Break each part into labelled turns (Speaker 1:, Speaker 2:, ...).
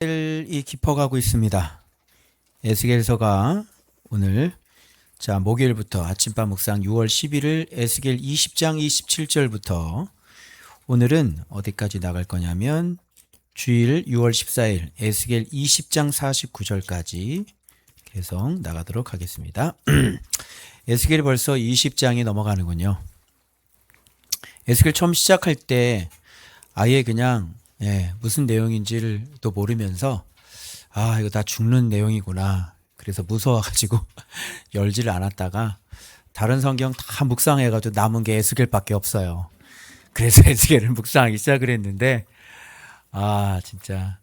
Speaker 1: 에스겔이 깊어가고 있습니다. 에스겔서가 오늘 목요일부터 아침밥 묵상 6월 11일 에스겔 20장 27절부터 오늘은 어디까지 나갈 거냐면 주일 6월 14일 에스겔 20장 49절까지 계속 나가도록 하겠습니다. 에스겔이 벌써 20장이 넘어가는군요. 에스겔 처음 시작할 때 아예 그냥 무슨 내용인지를 또 모르면서 이거 다 죽는 내용이구나. 그래서 무서워가지고 열지를 않았다가 다른 성경 다 묵상해가지고 남은 게 에스겔밖에 없어요. 그래서 에스겔을 묵상하기 시작을 했는데 진짜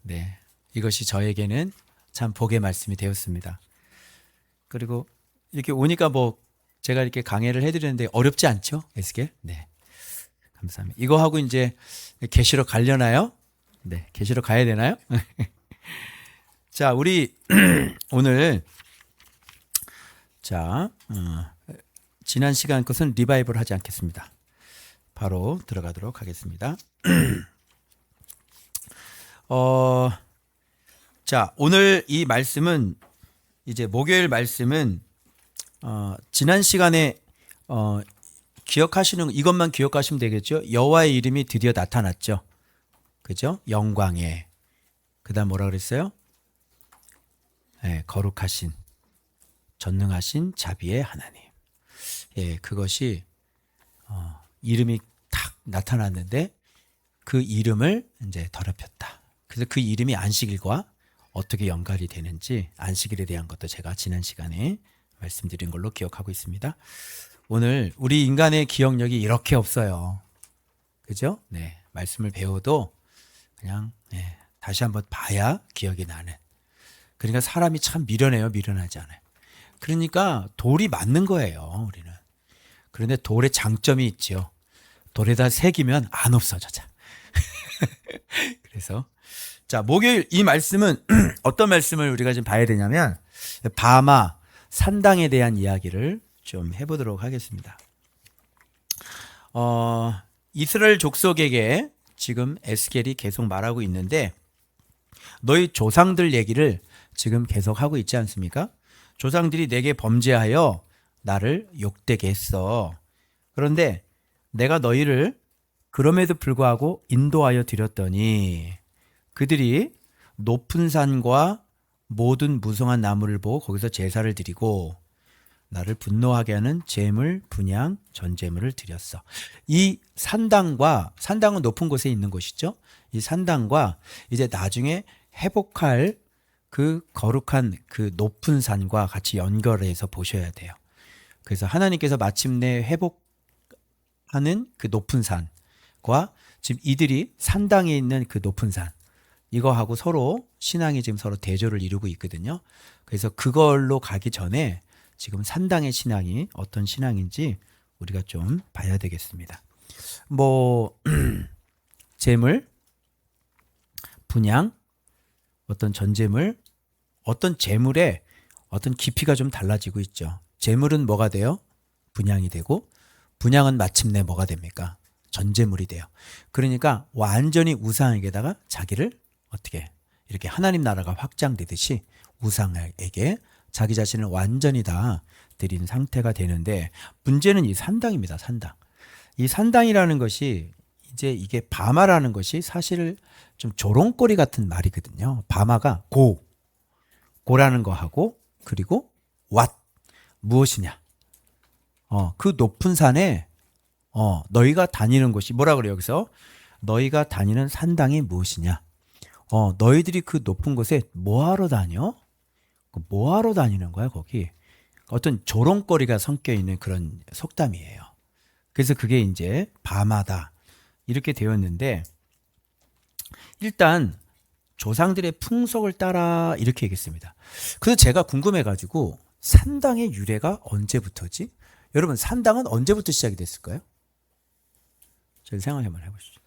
Speaker 1: 이것이 저에게는 참 복의 말씀이 되었습니다. 그리고 이렇게 오니까 제가 이렇게 강해를 해드렸는데 어렵지 않죠? 에스겔? 네. 감사합니다. 이거 하고 이제 계시로 가려나요? 네, 계시로 가야 되나요? 자, 우리 오늘 지난 시간 것은 리바이벌 하지 않겠습니다. 바로 들어가도록 하겠습니다. 오늘 이 말씀은 이제 목요일 말씀은 지난 시간에 기억하시는 이것만 기억하시면 되겠죠. 여호와의 이름이 드디어 나타났죠. 그죠? 영광에. 그다음 뭐라 그랬어요? 거룩하신 전능하신 자비의 하나님. 그것이 이름이 딱 나타났는데 그 이름을 이제 더럽혔다. 그래서 그 이름이 안식일과 어떻게 연관이 되는지 안식일에 대한 것도 제가 지난 시간에 말씀드린 걸로 기억하고 있습니다. 오늘 우리 인간의 기억력이 이렇게 없어요. 그죠? 네. 말씀을 배워도 그냥 다시 한번 봐야 기억이 나는. 그러니까 사람이 참 미련해요. 미련하지 않아요. 그러니까 돌이 맞는 거예요. 우리는. 그런데 돌의 장점이 있죠. 돌에다 새기면 안 없어져. 그래서 목요일 이 말씀은 어떤 말씀을 우리가 지금 봐야 되냐면 바마 산당에 대한 이야기를 좀 해보도록 하겠습니다. 이스라엘 족속에게 지금 에스겔이 계속 말하고 있는데 너희 조상들 얘기를 지금 계속 하고 있지 않습니까? 조상들이 내게 범죄하여 나를 욕되게 했어. 그런데 내가 너희를 그럼에도 불구하고 인도하여 드렸더니 그들이 높은 산과 모든 무성한 나무를 보고 거기서 제사를 드리고 나를 분노하게 하는 제물, 분향, 전제물을 드렸어. 이 산당은 높은 곳에 있는 곳이죠. 이 산당과 이제 나중에 회복할 그 거룩한 그 높은 산과 같이 연결해서 보셔야 돼요. 그래서 하나님께서 마침내 회복하는 그 높은 산과 지금 이들이 산당에 있는 그 높은 산 이거하고 서로 신앙이 지금 서로 대조를 이루고 있거든요. 그래서 그걸로 가기 전에 지금 산당의 신앙이 어떤 신앙인지 우리가 좀 봐야 되겠습니다. 제물, 분향, 어떤 전제물, 어떤 제물에 어떤 깊이가 좀 달라지고 있죠. 제물은 뭐가 돼요? 분향이 되고 분향은 마침내 뭐가 됩니까? 전제물이 돼요. 그러니까 완전히 우상에게다가 자기를 어떻게 이렇게 하나님 나라가 확장되듯이 우상에게 자기 자신을 완전히 다 드린 상태가 되는데 문제는 이 산당입니다. 산당. 이 산당이라는 것이 이제 이게 바마라는 것이 사실 좀 조롱거리 같은 말이거든요. 바마가 고라는 거하고 그리고 무엇이냐. 그 높은 산에 너희가 다니는 곳이 뭐라 그래요? 여기서 너희가 다니는 산당이 무엇이냐. 너희들이 그 높은 곳에 뭐하러 다녀? 뭐하러 다니는 거야 거기? 어떤 조롱거리가 섞여 있는 그런 속담이에요. 그래서 그게 이제 바마다 이렇게 되었는데 일단 조상들의 풍속을 따라 이렇게 얘기했습니다. 그래서 제가 궁금해가지고 산당의 유래가 언제부터지? 여러분 산당은 언제부터 시작이 됐을까요? 저희 생각 한번 해보시죠.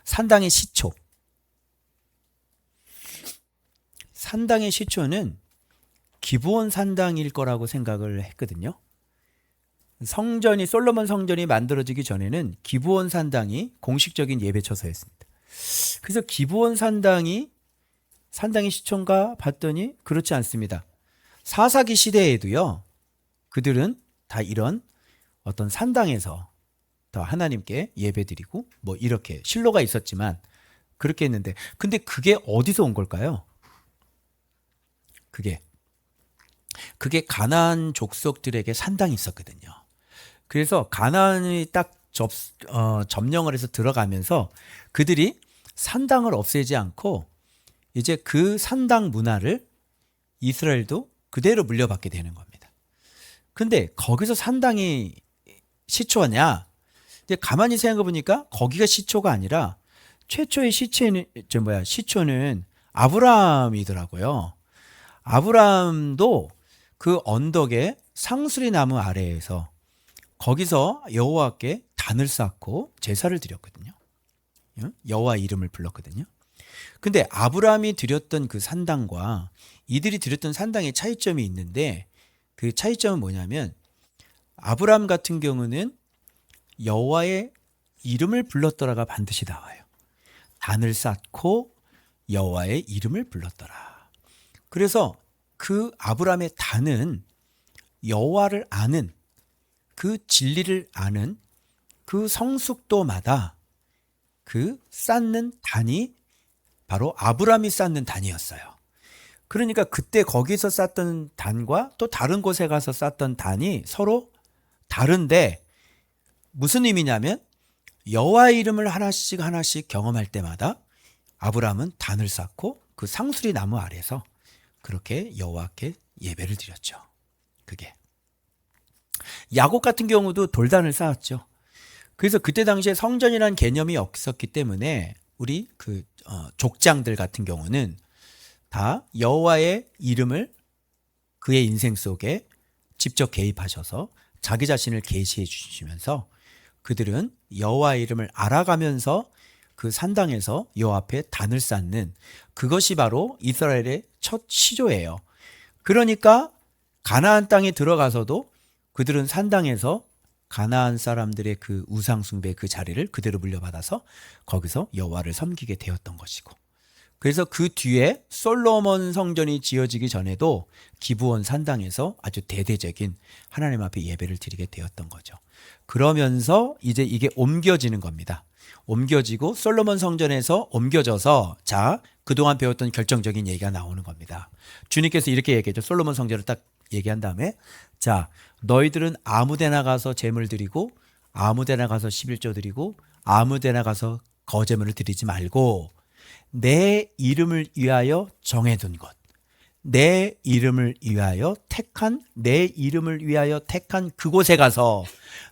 Speaker 1: 산당의 시초. 산당의 시초는 기브온 산당일 거라고 생각을 했거든요. 솔로몬 성전이 만들어지기 전에는 기브온 산당이 공식적인 예배 처소였습니다. 그래서 기브온 산당이 산당이 시초인가 봤더니 그렇지 않습니다. 사사기 시대에도요, 그들은 다 이런 어떤 산당에서 더 하나님께 예배드리고 뭐 이렇게 실로가 있었지만 그렇게 했는데, 근데 그게 어디서 온 걸까요? 그게 가나안 족속들에게 산당이 있었거든요. 그래서 가나안이 딱 점령을 해서 들어가면서 그들이 산당을 없애지 않고 이제 그 산당 문화를 이스라엘도 그대로 물려받게 되는 겁니다. 근데 거기서 산당이 시초냐? 근데 가만히 생각해 보니까 거기가 시초가 아니라 최초의 시초는 아브라함이더라고요. 아브라함도 그 언덕에 상수리 나무 아래에서 거기서 여호와께 단을 쌓고 제사를 드렸거든요. 여호와 이름을 불렀거든요. 근데 아브라함이 드렸던 그 산당과 이들이 드렸던 산당의 차이점이 있는데, 그 차이점은 뭐냐면 아브라함 같은 경우는 여호와의 이름을 불렀더라가 반드시 나와요. 단을 쌓고 여호와의 이름을 불렀더라. 그래서 그 아브라함의 단은 여호와를 아는, 그 진리를 아는 그 성숙도마다 그 쌓는 단이 바로 아브라함이 쌓는 단이었어요. 그러니까 그때 거기서 쌓던 단과 또 다른 곳에 가서 쌓던 단이 서로 다른데, 무슨 의미냐면 여호와의 이름을 하나씩 경험할 때마다 아브라함은 단을 쌓고 그 상수리 나무 아래서 그렇게 여호와께 예배를 드렸죠. 그게 야곱 같은 경우도 돌단을 쌓았죠. 그래서 그때 당시에 성전이라는 개념이 없었기 때문에 우리 족장들 같은 경우는 다 여호와의 이름을 그의 인생 속에 직접 개입하셔서 자기 자신을 계시해 주시면서 그들은 여호와의 이름을 알아가면서 그 산당에서 여호와 앞에 단을 쌓는, 그것이 바로 이스라엘의 첫 시조예요. 그러니까 가나안 땅에 들어가서도 그들은 산당에서 가나안 사람들의 그 우상 숭배 그 자리를 그대로 물려받아서 거기서 여호와를 섬기게 되었던 것이고, 그래서 그 뒤에 솔로몬 성전이 지어지기 전에도 기브온 산당에서 아주 대대적인 하나님 앞에 예배를 드리게 되었던 거죠. 그러면서 이제 이게 옮겨지는 겁니다. 옮겨지고 솔로몬 성전에서 옮겨져서 자, 그동안 배웠던 결정적인 얘기가 나오는 겁니다. 주님께서 이렇게 얘기했죠. 솔로몬 성전을 딱 얘기한 다음에 자, 너희들은 아무데나 가서 제물 드리고 아무데나 가서 11조 드리고 아무데나 가서 거제물을 드리지 말고 내 이름을 위하여 정해둔 것, 내 이름을 위하여 택한, 내 이름을 위하여 택한 그곳에 가서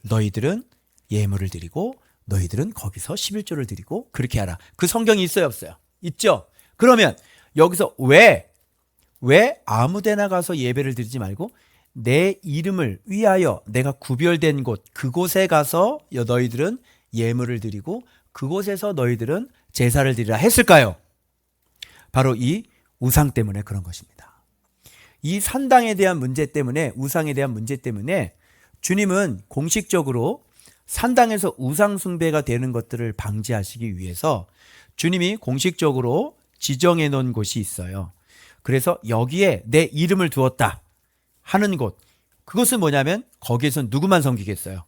Speaker 1: 너희들은 예물을 드리고 너희들은 거기서 11조를 드리고 그렇게 하라. 그 성경이 있어요, 없어요? 있죠? 그러면 여기서 왜 아무데나 가서 예배를 드리지 말고 내 이름을 위하여 내가 구별된 곳, 그곳에 가서 너희들은 예물을 드리고 그곳에서 너희들은 제사를 드리라 했을까요? 바로 이 우상 때문에 그런 것입니다. 이 산당에 대한 문제 때문에, 우상에 대한 문제 때문에 주님은 공식적으로 산당에서 우상 숭배가 되는 것들을 방지하시기 위해서 주님이 공식적으로 지정해 놓은 곳이 있어요. 그래서 여기에 내 이름을 두었다 하는 곳, 그것은 뭐냐면 거기에서 누구만 섬기겠어요?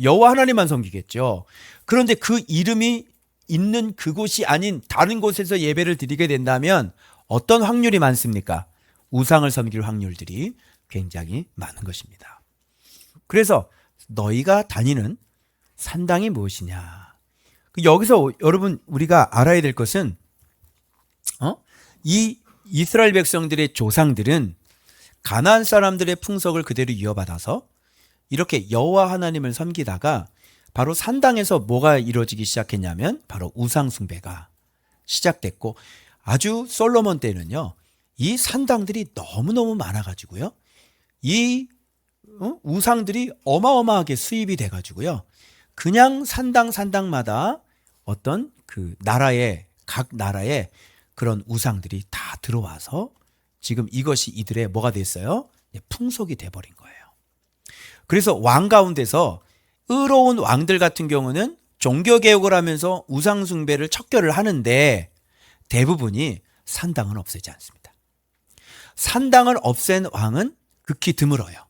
Speaker 1: 여호와 하나님만 섬기겠죠. 그런데 그 이름이 있는 그곳이 아닌 다른 곳에서 예배를 드리게 된다면 어떤 확률이 많습니까? 우상을 섬길 확률들이 굉장히 많은 것입니다. 그래서 너희가 다니는 산당이 무엇이냐? 여기서 여러분 우리가 알아야 될 것은 이 이스라엘 백성들의 조상들은 가나안 사람들의 풍속을 그대로 이어받아서 이렇게 여호와 하나님을 섬기다가 바로 산당에서 뭐가 이루어지기 시작했냐면 바로 우상 숭배가 시작됐고, 아주 솔로몬 때는요 이 산당들이 너무너무 많아가지고요 이 우상들이 어마어마하게 수입이 돼가지고요 그냥 산당마다 어떤 그 각 나라의 그런 우상들이 다 들어와서 지금 이것이 이들의 뭐가 됐어요? 풍속이 돼버린 거예요. 그래서 왕 가운데서 의로운 왕들 같은 경우는 종교개혁을 하면서 우상숭배를 척결을 하는데 대부분이 산당은 없애지 않습니다. 산당을 없앤 왕은 극히 드물어요.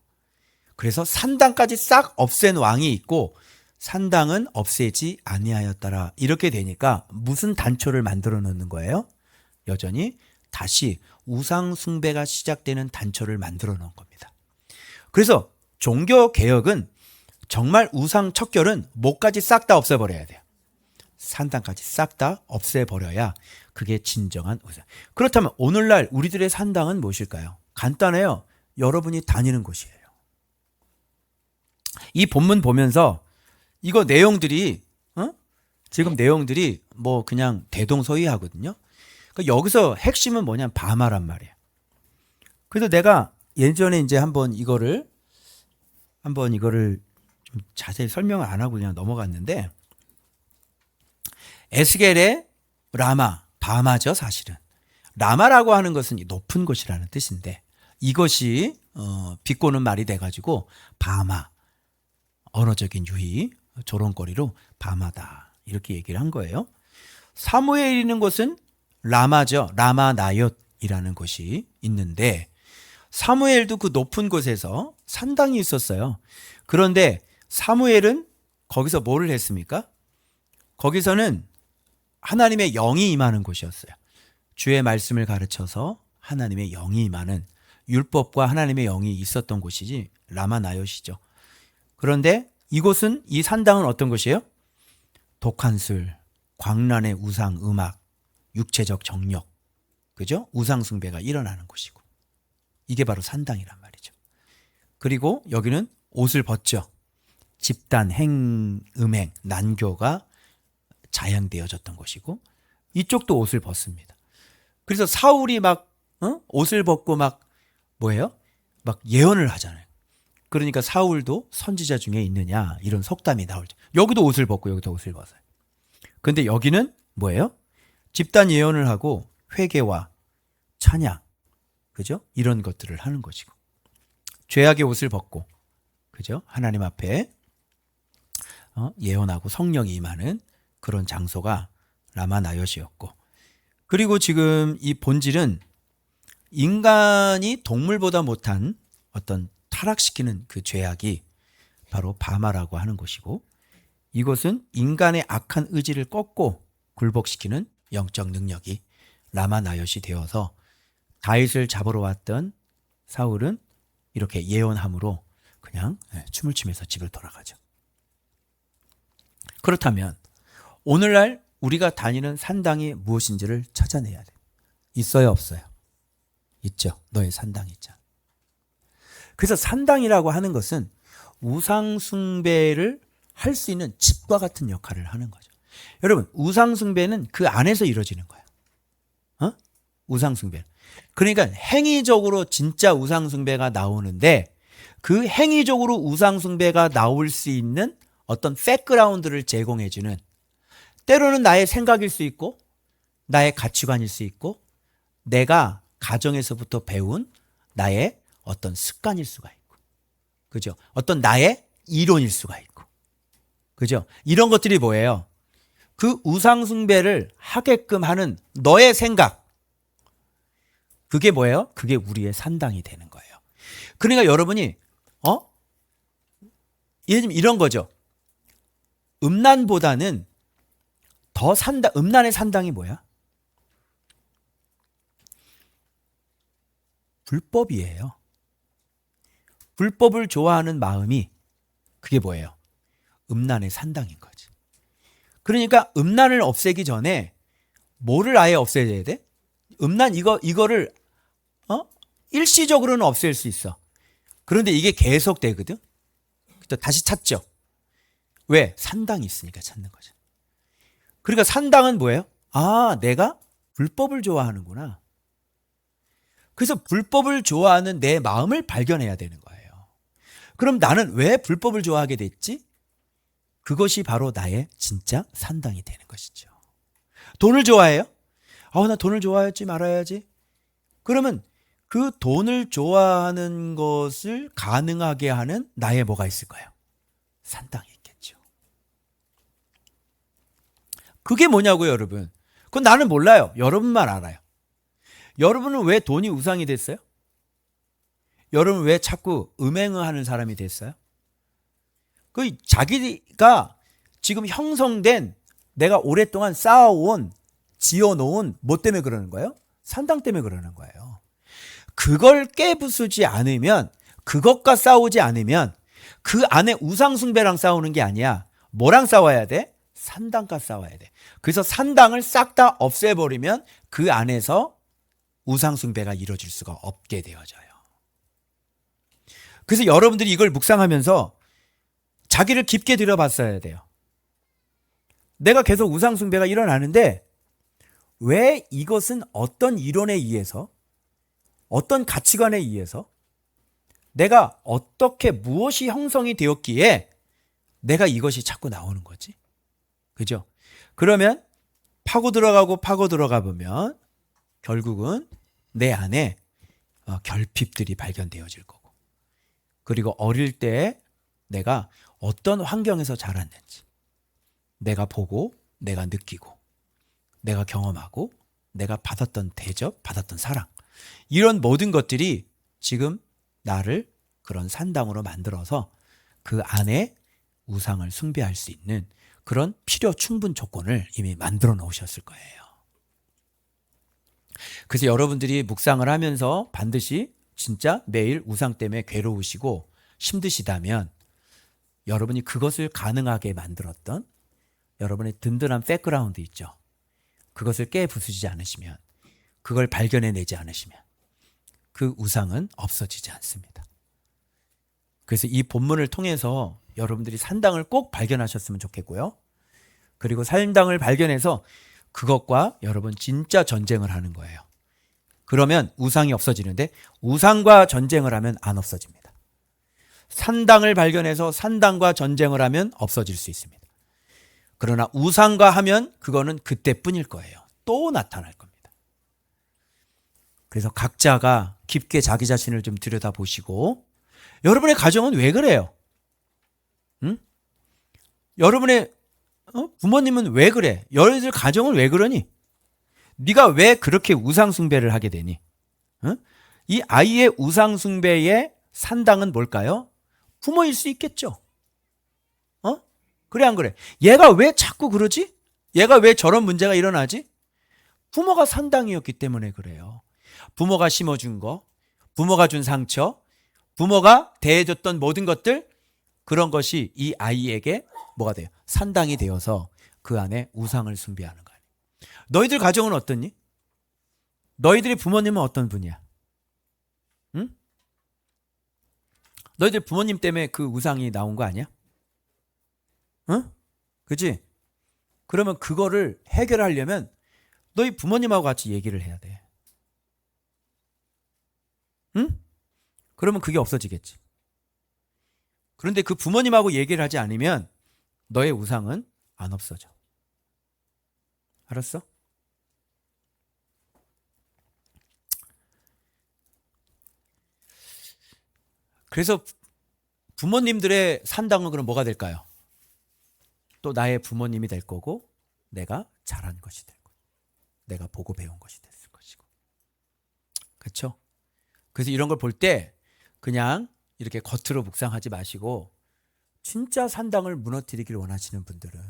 Speaker 1: 그래서 산당까지 싹 없앤 왕이 있고 산당은 없애지 아니하였더라. 이렇게 되니까 무슨 단초를 만들어 놓는 거예요? 여전히 다시 우상 숭배가 시작되는 단초를 만들어 놓은 겁니다. 그래서 종교 개혁은 정말 우상 척결은 뭐까지 싹 다 없애버려야 돼요. 산당까지 싹 다 없애버려야 그게 진정한 우상. 그렇다면 오늘날 우리들의 산당은 무엇일까요? 간단해요. 여러분이 다니는 곳이에요. 이 본문 보면서 이거 내용들이 지금 내용들이 뭐 그냥 대동소이하거든요. 그러니까 여기서 핵심은 뭐냐면 바마란 말이에요. 그래서 내가 예전에 이제 한번 이거를 좀 자세히 설명을 안 하고 그냥 넘어갔는데 에스겔의 라마, 바마죠 사실은. 라마라고 하는 것은 높은 곳이라는 뜻인데 이것이 비꼬는 말이 돼가지고 바마, 언어적인 유희, 조롱거리로 바마다 이렇게 얘기를 한 거예요. 사무엘이 있는 곳은 라마죠. 라마나옅이라는 곳이 있는데 사무엘도 그 높은 곳에서 산당이 있었어요. 그런데 사무엘은 거기서 뭐를 했습니까? 거기서는 하나님의 영이 임하는 곳이었어요. 주의 말씀을 가르쳐서 하나님의 영이 임하는 율법과 하나님의 영이 있었던 곳이지 라마나옅이죠. 그런데 이곳은 이 산당은 어떤 곳이에요? 독한 술, 광란의 우상, 음악, 육체적 정력, 그죠? 우상 숭배가 일어나는 곳이고 이게 바로 산당이란 말이죠. 그리고 여기는 옷을 벗죠. 집단, 음행, 난교가 자양되어졌던 곳이고 이쪽도 옷을 벗습니다. 그래서 사울이 막 옷을 벗고 막 뭐예요? 막 예언을 하잖아요. 그러니까 사울도 선지자 중에 있느냐 이런 속담이 나오죠. 여기도 옷을 벗고 여기도 옷을 벗어요. 근데 여기는 뭐예요? 집단 예언을 하고 회개와 찬양, 그죠? 이런 것들을 하는 것이고 죄악의 옷을 벗고 그죠? 하나님 앞에 예언하고 성령이 임하는 그런 장소가 라마나옅이었고 그리고 지금 이 본질은 인간이 동물보다 못한 어떤 타락시키는 그 죄악이 바로 바마라고 하는 곳이고 이곳은 인간의 악한 의지를 꺾고 굴복시키는 영적 능력이 라마나옅이 되어서 다윗을 잡으러 왔던 사울은 이렇게 예언함으로 그냥 춤을 추면서 집을 돌아가죠. 그렇다면 오늘날 우리가 다니는 산당이 무엇인지를 찾아내야 돼요. 있어요, 없어요? 있죠. 너의 산당이 있죠. 그래서 산당이라고 하는 것은 우상 숭배를 할 수 있는 집과 같은 역할을 하는 거죠. 여러분, 우상 숭배는 그 안에서 이루어지는 거예요. 우상 숭배. 그러니까 행위적으로 진짜 우상 숭배가 나오는데 그 행위적으로 우상 숭배가 나올 수 있는 어떤 백그라운드를 제공해 주는 때로는 나의 생각일 수 있고 나의 가치관일 수 있고 내가 가정에서부터 배운 나의 어떤 습관일 수가 있고 그죠? 어떤 나의 이론일 수가 있고 그죠? 이런 것들이 뭐예요? 그 우상 숭배를 하게끔 하는 너의 생각 그게 뭐예요? 그게 우리의 산당이 되는 거예요. 그러니까 여러분이 예를 들면 이런 거죠. 음란보다는 더 음란의 산당이 뭐야? 불법이에요. 불법을 좋아하는 마음이 그게 뭐예요? 음란의 산당인 거지. 그러니까 음란을 없애기 전에 뭐를 아예 없애야 돼? 음란 이거를 일시적으로는 없앨 수 있어. 그런데 이게 계속되거든. 또 다시 찾죠. 왜? 산당이 있으니까 찾는 거죠. 그러니까 산당은 뭐예요? 아, 내가 불법을 좋아하는구나. 그래서 불법을 좋아하는 내 마음을 발견해야 되는 거예요. 그럼 나는 왜 불법을 좋아하게 됐지? 그것이 바로 나의 진짜 산당이 되는 것이죠. 돈을 좋아해요? 나 돈을 좋아하지 말아야지. 그러면 그 돈을 좋아하는 것을 가능하게 하는 나의 뭐가 있을까요? 산당이 있겠죠. 그게 뭐냐고요, 여러분? 그건 나는 몰라요. 여러분만 알아요. 여러분은 왜 돈이 우상이 됐어요? 여러분 왜 자꾸 음행을 하는 사람이 됐어요? 그 자기가 지금 형성된 내가 오랫동안 쌓아온 지어놓은 뭐 때문에 그러는 거예요? 산당 때문에 그러는 거예요. 그걸 깨부수지 않으면, 그것과 싸우지 않으면 그 안에 우상숭배랑 싸우는 게 아니야. 뭐랑 싸워야 돼? 산당과 싸워야 돼. 그래서 산당을 싹 다 없애버리면 그 안에서 우상숭배가 이루어질 수가 없게 되어져요. 그래서 여러분들이 이걸 묵상하면서 자기를 깊게 들여봤어야 돼요. 내가 계속 우상숭배가 일어나는데 왜 이것은 어떤 이론에 의해서, 어떤 가치관에 의해서, 내가 어떻게 무엇이 형성이 되었기에 내가 이것이 자꾸 나오는 거지? 그죠? 그러면 파고 들어가 보면 결국은 내 안에 결핍들이 발견되어질 거고, 그리고 어릴 때 내가 어떤 환경에서 자랐는지 내가 보고, 내가 느끼고, 내가 경험하고, 내가 받았던 대접, 받았던 사랑, 이런 모든 것들이 지금 나를 그런 산당으로 만들어서 그 안에 우상을 숭배할 수 있는 그런 필요 충분 조건을 이미 만들어 놓으셨을 거예요. 그래서 여러분들이 묵상을 하면서 반드시 진짜 매일 우상 때문에 괴로우시고 힘드시다면 여러분이 그것을 가능하게 만들었던 여러분의 든든한 백그라운드 있죠. 그것을 깨부수지 않으시면, 그걸 발견해내지 않으시면 그 우상은 없어지지 않습니다. 그래서 이 본문을 통해서 여러분들이 산당을 꼭 발견하셨으면 좋겠고요. 그리고 산당을 발견해서 그것과 여러분 진짜 전쟁을 하는 거예요. 그러면 우상이 없어지는데 우상과 전쟁을 하면 안 없어집니다. 산당을 발견해서 산당과 전쟁을 하면 없어질 수 있습니다. 그러나 우상과 하면 그거는 그때뿐일 거예요. 또 나타날 겁니다. 그래서 각자가 깊게 자기 자신을 좀 들여다보시고, 여러분의 가정은 왜 그래요? 응? 여러분의 부모님은 왜 그래? 너희들 가정은 왜 그러니? 네가 왜 그렇게 우상숭배를 하게 되니? 응? 이 아이의 우상숭배의 산당은 뭘까요? 부모일 수 있겠죠. 그래 안 그래? 얘가 왜 자꾸 그러지? 얘가 왜 저런 문제가 일어나지? 부모가 산당이었기 때문에 그래요. 부모가 심어준 거, 부모가 준 상처, 부모가 대해줬던 모든 것들, 그런 것이 이 아이에게 뭐가 돼요? 산당이 되어서 그 안에 우상을 숭배하는 거 아니에요. 너희들 가정은 어떠니? 너희들의 부모님은 어떤 분이야? 응? 너희들 부모님 때문에 그 우상이 나온 거 아니야? 응? 그치? 그러면 그거를 해결하려면 너희 부모님하고 같이 얘기를 해야 돼. 응? 그러면 그게 없어지겠지. 그런데 그 부모님하고 얘기를 하지 않으면 너의 우상은 안 없어져. 알았어? 그래서 부모님들의 산당은 그럼 뭐가 될까요? 또 나의 부모님이 될 거고, 내가 자란 것이 될 거고, 내가 보고 배운 것이 됐을 것이고. 그렇죠? 그래서 이런 걸 볼 때 그냥 이렇게 겉으로 묵상하지 마시고, 진짜 산당을 무너뜨리기를 원하시는 분들은,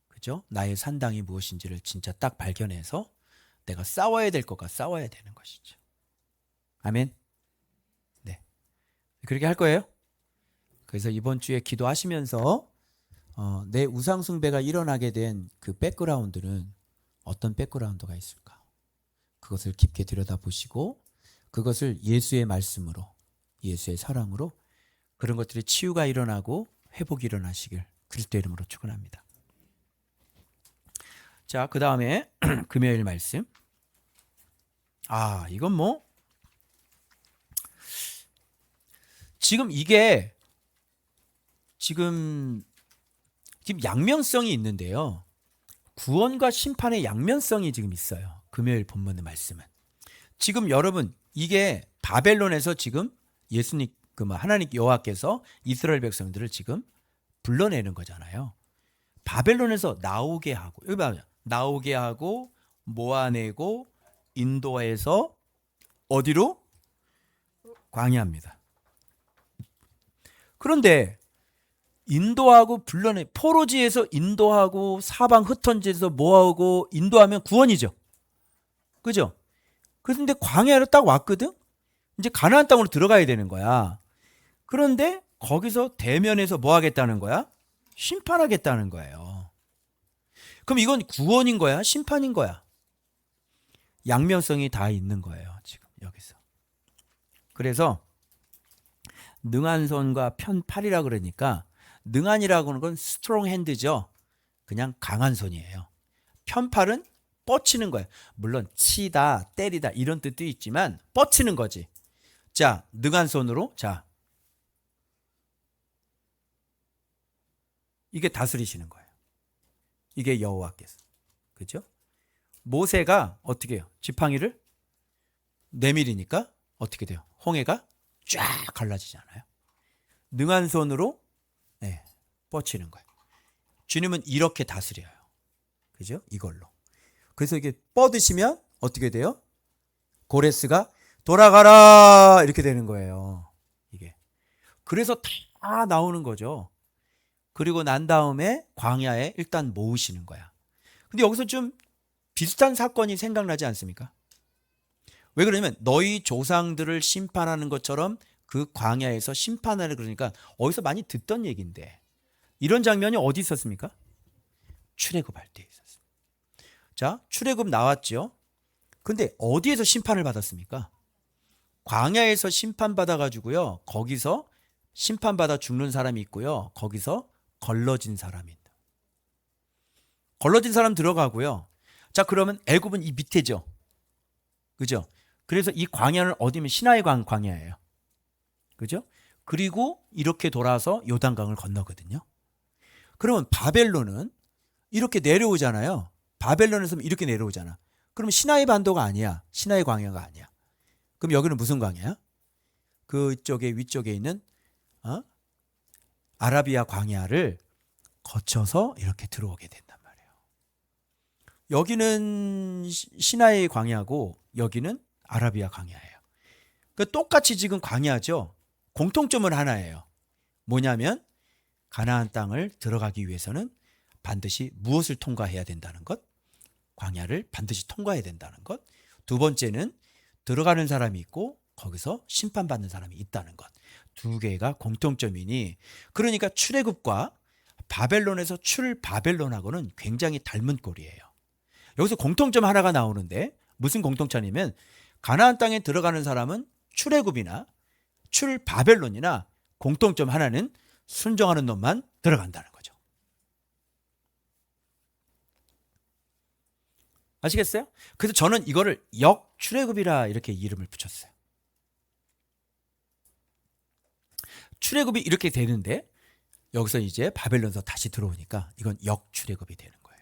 Speaker 1: 그죠? 나의 산당이 무엇인지를 진짜 딱 발견해서 내가 싸워야 될 것과 싸워야 되는 것이죠. 아멘. 네, 그렇게 할 거예요. 그래서 이번 주에 기도하시면서 내 우상 숭배가 일어나게 된 그 백그라운드는 어떤 백그라운드가 있을까? 그것을 깊게 들여다보시고 그것을 예수의 말씀으로, 예수의 사랑으로 그런 것들이 치유가 일어나고 회복이 일어나시길 그리스도 이름으로 축원합니다. 자, 그 다음에 금요일 말씀. 이건 뭐 지금 이게 지금 양면성이 있는데요. 구원과 심판의 양면성이 지금 있어요. 금요일 본문의 말씀은. 지금 여러분, 이게 바벨론에서 지금 예수님, 하나님 여호와께서 이스라엘 백성들을 지금 불러내는 거잖아요. 바벨론에서 나오게 하고, 여기 봐요. 나오게 하고, 모아내고, 인도에서 어디로? 광야입니다. 그런데 인도하고 불러내 포로지에서 인도하고 사방 흩어져서 뭐하고 인도하면 구원이죠. 그죠? 그런데 광야로 딱 왔거든? 이제 가나안 땅으로 들어가야 되는 거야. 그런데 거기서 대면에서 뭐 하겠다는 거야? 심판하겠다는 거예요. 그럼 이건 구원인 거야? 심판인 거야? 양면성이 다 있는 거예요. 지금 여기서. 그래서 능한 손과 편팔이라 그러니까 능한이라고 하는 건 스트롱 핸드죠. 그냥 강한 손이에요. 편팔은 뻗치는 거예요. 물론 치다, 때리다 이런 뜻도 있지만 뻗치는 거지. 자, 능한 손으로 자 이게 다스리시는 거예요. 이게 여호와께서. 그죠? 모세가 어떻게 해요? 지팡이를 내밀으니까 어떻게 돼요? 홍해가 쫙 갈라지잖아요. 능한 손으로 뻗치는 거예요. 주님은 이렇게 다스려요. 그죠? 이걸로. 그래서 이게 뻗으시면 어떻게 돼요? 고레스가 돌아가라 이렇게 되는 거예요. 이게. 그래서 다 나오는 거죠. 그리고 난 다음에 광야에 일단 모으시는 거야. 근데 여기서 좀 비슷한 사건이 생각나지 않습니까? 왜 그러냐면 너희 조상들을 심판하는 것처럼 그 광야에서 심판하는, 그러니까 어디서 많이 듣던 얘기인데 이런 장면이 어디 있었습니까? 출애굽할 때 있었습니다. 자, 출애굽 나왔죠. 근데 어디에서 심판을 받았습니까? 광야에서 심판받아 가지고요. 거기서 심판받아 죽는 사람이 있고요. 거기서 걸러진 사람이 있다. 걸러진 사람 들어가고요. 자, 그러면 애굽은 이 밑에죠. 그죠? 그래서 이 광야는 어디면 시나이 광야예요. 그죠? 그리고 이렇게 돌아서 요단강을 건너거든요. 그러면 바벨론은 이렇게 내려오잖아요. 바벨론에서 이렇게 내려오잖아. 그러면 시나이 반도가 아니야. 시나이 광야가 아니야. 그럼 여기는 무슨 광야야? 그쪽에 위쪽에 있는 아라비아 광야를 거쳐서 이렇게 들어오게 된단 말이에요. 여기는 시나이 광야고 여기는 아라비아 광야예요. 그러니까 똑같이 지금 광야죠. 공통점은 하나예요. 뭐냐면 가나안 땅을 들어가기 위해서는 반드시 무엇을 통과해야 된다는 것? 광야를 반드시 통과해야 된다는 것. 두 번째는 들어가는 사람이 있고 거기서 심판받는 사람이 있다는 것. 두 개가 공통점이니, 그러니까 출애굽과 바벨론에서 출바벨론하고는 굉장히 닮은 꼴이에요. 여기서 공통점 하나가 나오는데 무슨 공통점이냐면 가나안 땅에 들어가는 사람은 출애굽이나 출바벨론이나 공통점 하나는 순종하는 놈만 들어간다는 거죠. 아시겠어요? 그래서 저는 이거를 역출애굽이라 이렇게 이름을 붙였어요. 출애굽이 이렇게 되는데 여기서 이제 바벨론에서 다시 들어오니까 이건 역출애굽이 되는 거예요.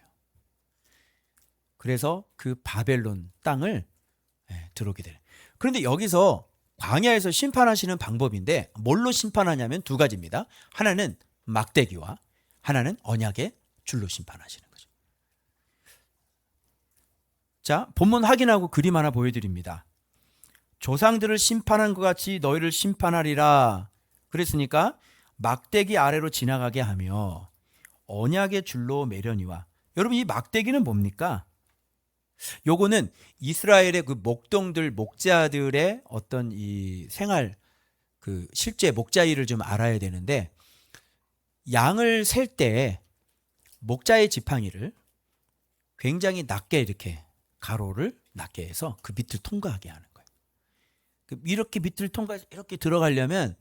Speaker 1: 그래서 그 바벨론 땅을 들어오게 되는. 그런데 여기서 광야에서 심판하시는 방법인데 뭘로 심판하냐면 두 가지입니다. 하나는 막대기와 하나는 언약의 줄로 심판하시는 거죠. 자, 본문 확인하고 그림 하나 보여드립니다. 조상들을 심판한 것 같이 너희를 심판하리라. 그랬으니까 막대기 아래로 지나가게 하며 언약의 줄로 매려니와. 여러분, 이 막대기는 뭡니까? 요거는 이스라엘의 그 목동들, 목자들의 어떤 이 생활, 그 실제 목자 일을 좀 알아야 되는데, 양을 셀 때 목자의 지팡이를 굉장히 낮게 이렇게 가로를 낮게 해서 그 밑을 통과하게 하는 거예요. 이렇게 밑을 통과해서 이렇게 들어가려면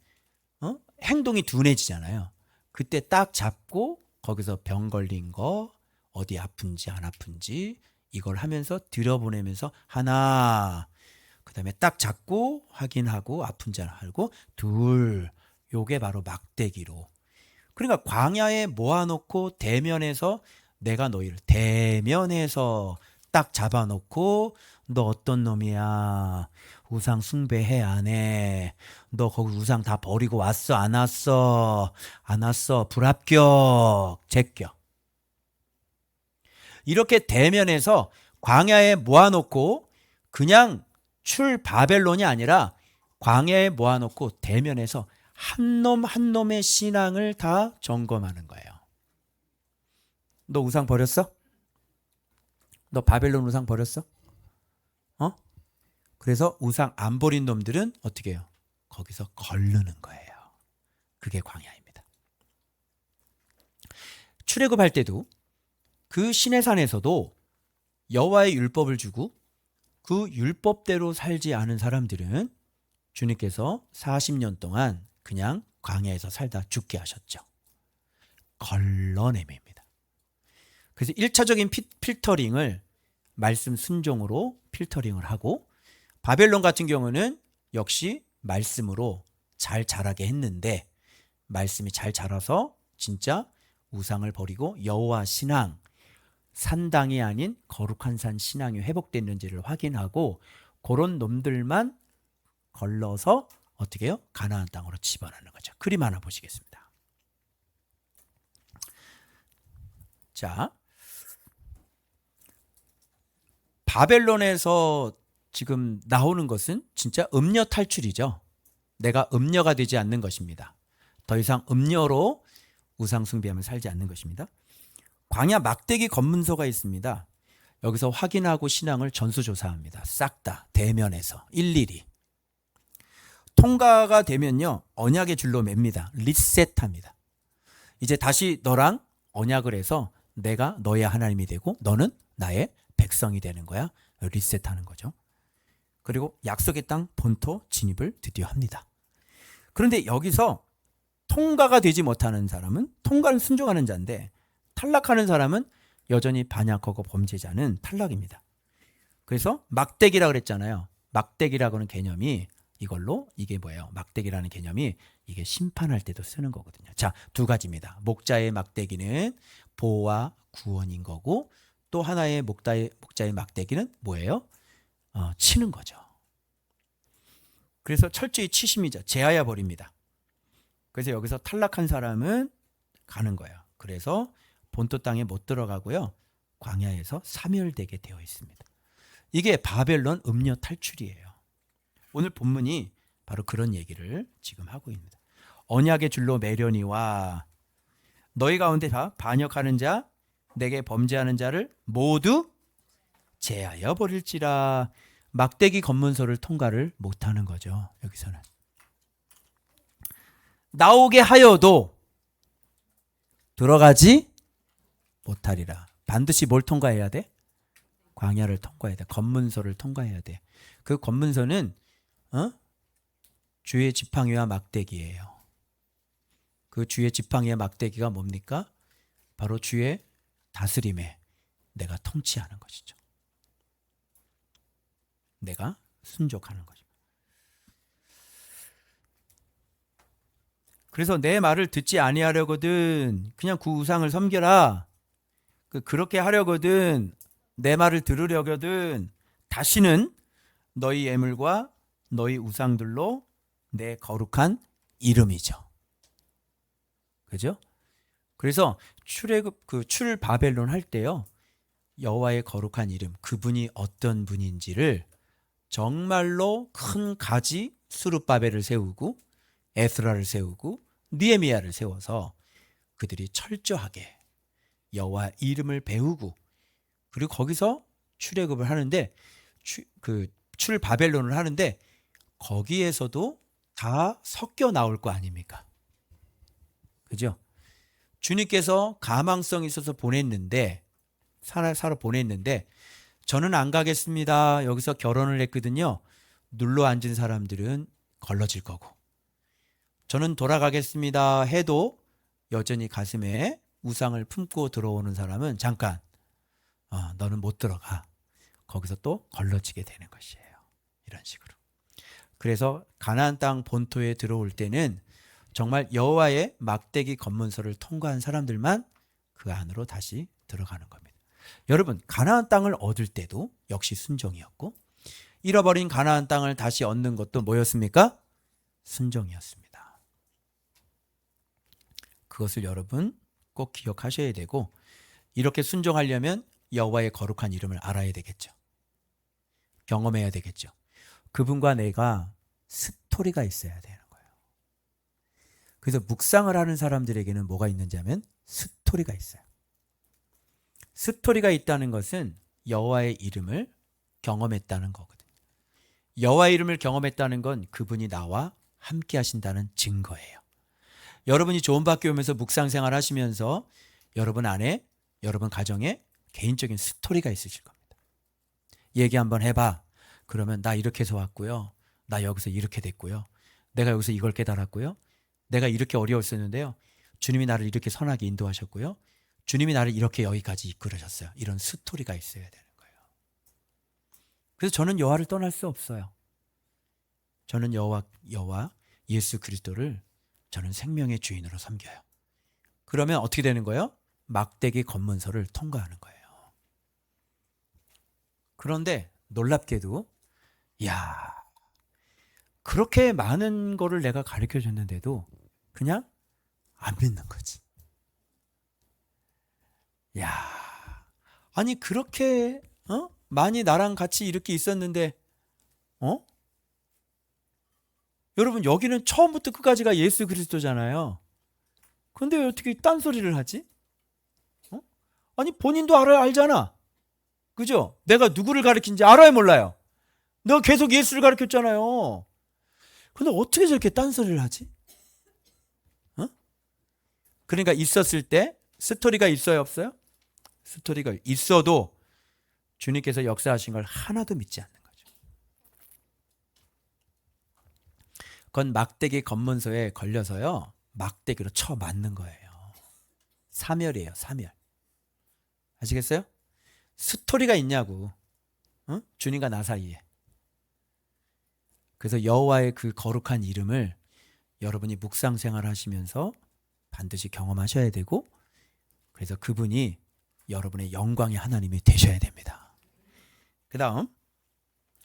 Speaker 1: 행동이 둔해지잖아요. 그때 딱 잡고 거기서 병 걸린 거 어디 아픈지 안 아픈지 이걸 하면서 들여보내면서 하나, 그 다음에 딱 잡고 확인하고 아픈지 안 알고 둘, 요게 바로 막대기로. 그러니까 광야에 모아놓고 대면에서 내가 너희를 대면에서 딱 잡아놓고 너 어떤 놈이야? 우상 숭배해 안 해? 너 거기 우상 다 버리고 왔어 안 왔어? 안 왔어. 불합격. 제껴. 이렇게 대면에서 광야에 모아놓고 그냥 출 바벨론이 아니라 광야에 모아놓고 대면에서 한 놈 한 놈의 신앙을 다 점검하는 거예요. 너 우상 버렸어? 너 바벨론 우상 버렸어? 어? 그래서 우상 안 버린 놈들은 어떻게 해요? 거기서 걸르는 거예요. 그게 광야입니다. 출애굽할 때도 그 시내산에서도 여호와의 율법을 주고 그 율법대로 살지 않은 사람들은 주님께서 40년 동안 그냥 광야에서 살다 죽게 하셨죠. 걸러내밉니다. 그래서 1차적인 필터링을 말씀 순종으로 필터링을 하고, 바벨론 같은 경우는 역시 말씀으로 잘 자라게 했는데, 말씀이 잘 자라서 진짜 우상을 버리고 여호와 신앙, 산당이 아닌 거룩한 산 신앙이 회복됐는지를 확인하고, 그런 놈들만 걸러서 어떻게 해요? 가나안 땅으로 집어넣는 거죠. 그림 하나 보시겠습니다. 자, 바벨론에서 지금 나오는 것은 진짜 음녀 탈출이죠. 내가 음녀가 되지 않는 것입니다. 더 이상 음녀로 우상 숭배하며 살지 않는 것입니다. 광야 막대기 검문소가 있습니다. 여기서 확인하고 신앙을 전수조사합니다. 싹 다 대면에서 일일이. 통과가 되면요, 언약의 줄로 맵니다. 리셋합니다. 이제 다시 너랑 언약을 해서 내가 너의 하나님이 되고 너는 나의 백성이 되는 거야. 리셋하는 거죠. 그리고 약속의 땅 본토 진입을 드디어 합니다. 그런데 여기서 통과가 되지 못하는 사람은, 통과를 순종하는 자인데 탈락하는 사람은 여전히 반역하고 범죄자는 탈락입니다. 그래서 막대기라 그랬잖아요. 막대기라고 하는 개념이 이걸로, 이게 뭐예요? 막대기라는 개념이 이게 심판할 때도 쓰는 거거든요. 자, 두 가지입니다. 목자의 막대기는 보호와 구원인 거고, 또 하나의 목자의 막대기는 뭐예요? 치는 거죠. 그래서 철저히 치심이죠. 제하여 버립니다. 그래서 여기서 탈락한 사람은 가는 거예요. 그래서 본토 땅에 못 들어가고요, 광야에서 사멸되게 되어 있습니다. 이게 바벨론 음녀 탈출이에요. 오늘 본문이 바로 그런 얘기를 지금 하고 있습니다. 언약의 줄로 매려니와 너희 가운데 다 반역하는 자, 내게 범죄하는 자를 모두 제하여 버릴지라. 막대기 검문소를 통과를 못하는 거죠. 여기서는 나오게 하여도 들어가지 못하리라. 반드시 뭘 통과해야 돼? 광야를 통과해야 돼. 검문소를 통과해야 돼. 그 검문소는 주의 지팡이와 막대기예요. 그 주의 지팡이와 막대기가 뭡니까? 바로 주의 다스림에 내가 통치하는 것이죠. 내가 순종하는 거죠. 그래서 내 말을 듣지 아니하려거든 그냥 그 우상을 섬겨라. 그렇게 하려거든, 내 말을 들으려거든 다시는 너희 예물과 너희 우상들로 내 거룩한 이름이죠. 그죠? 그래서 출애굽 출 바벨론 할 때요, 여호와의 거룩한 이름, 그분이 어떤 분인지를 정말로 큰 가지 스룹바벨을 세우고 에스라를 세우고 느헤미야를 세워서 그들이 철저하게 여호와 이름을 배우고, 그리고 거기서 출애굽을 하는데 출 바벨론을 하는데 거기에서도 다 섞여 나올 거 아닙니까? 그죠? 주님께서 가망성이 있어서 보냈는데, 사러 보냈는데 저는 안 가겠습니다. 여기서 결혼을 했거든요. 눌러 앉은 사람들은 걸러질 거고, 저는 돌아가겠습니다 해도 여전히 가슴에 우상을 품고 들어오는 사람은 잠깐, 너는 못 들어가. 거기서 또 걸러지게 되는 것이에요. 이런 식으로. 그래서 가나안 땅 본토에 들어올 때는 정말 여호와의 막대기 검문소를 통과한 사람들만 그 안으로 다시 들어가는 겁니다. 여러분, 가나안 땅을 얻을 때도 역시 순종이었고, 잃어버린 가나안 땅을 다시 얻는 것도 뭐였습니까? 순종이었습니다. 그것을 여러분 꼭 기억하셔야 되고, 이렇게 순종하려면 여호와의 거룩한 이름을 알아야 되겠죠. 경험해야 되겠죠. 그분과 내가 스토리가 있어야 되는 거예요. 그래서 묵상을 하는 사람들에게는 뭐가 있는지 하면 스토리가 있어요. 스토리가 있다는 것은 여호와의 이름을 경험했다는 거거든요. 여호와의 이름을 경험했다는 건 그분이 나와 함께 하신다는 증거예요. 여러분이 좋은 학교 오면서 묵상생활 하시면서 여러분 안에, 여러분 가정에 개인적인 스토리가 있으실 겁니다. 얘기 한번 해봐. 그러면 나 이렇게 해서 왔고요. 나 여기서 이렇게 됐고요. 내가 여기서 이걸 깨달았고요. 내가 이렇게 어려웠었는데요. 주님이 나를 이렇게 선하게 인도하셨고요. 주님이 나를 이렇게 여기까지 이끌으셨어요. 이런 스토리가 있어야 되는 거예요. 그래서 저는 여호와를 떠날 수 없어요. 저는 여호와 예수 그리스도를 저는 생명의 주인으로 섬겨요. 그러면 어떻게 되는 거예요? 막대기 검문소를 통과하는 거예요. 그런데 놀랍게도 야, 그렇게 많은 거를 내가 가르쳐 줬는데도 그냥 안 믿는 거지. 야, 아니 그렇게 많이 나랑 같이 이렇게 있었는데 여러분 여기는 처음부터 끝까지가 예수 그리스도잖아요. 근데 왜 어떻게 딴소리를 하지? 아니 본인도 알잖아. 그죠? 내가 누구를 가르친지 알아요 몰라요? 내가 계속 예수를 가르쳤잖아요. 근데 어떻게 저렇게 딴소리를 하지? 그러니까 있었을 때 스토리가 있어요 없어요? 스토리가 있어도 주님께서 역사하신 걸 하나도 믿지 않는 거죠. 그건 막대기 검문소에 걸려서요. 막대기로 쳐 맞는 거예요. 사멸이에요. 사멸. 아시겠어요? 스토리가 있냐고. 주님과 나 사이에. 그래서 여호와의 그 거룩한 이름을 여러분이 묵상생활 하시면서 반드시 경험하셔야 되고, 그래서 그분이 여러분의 영광의 하나님이 되셔야 됩니다. 그 다음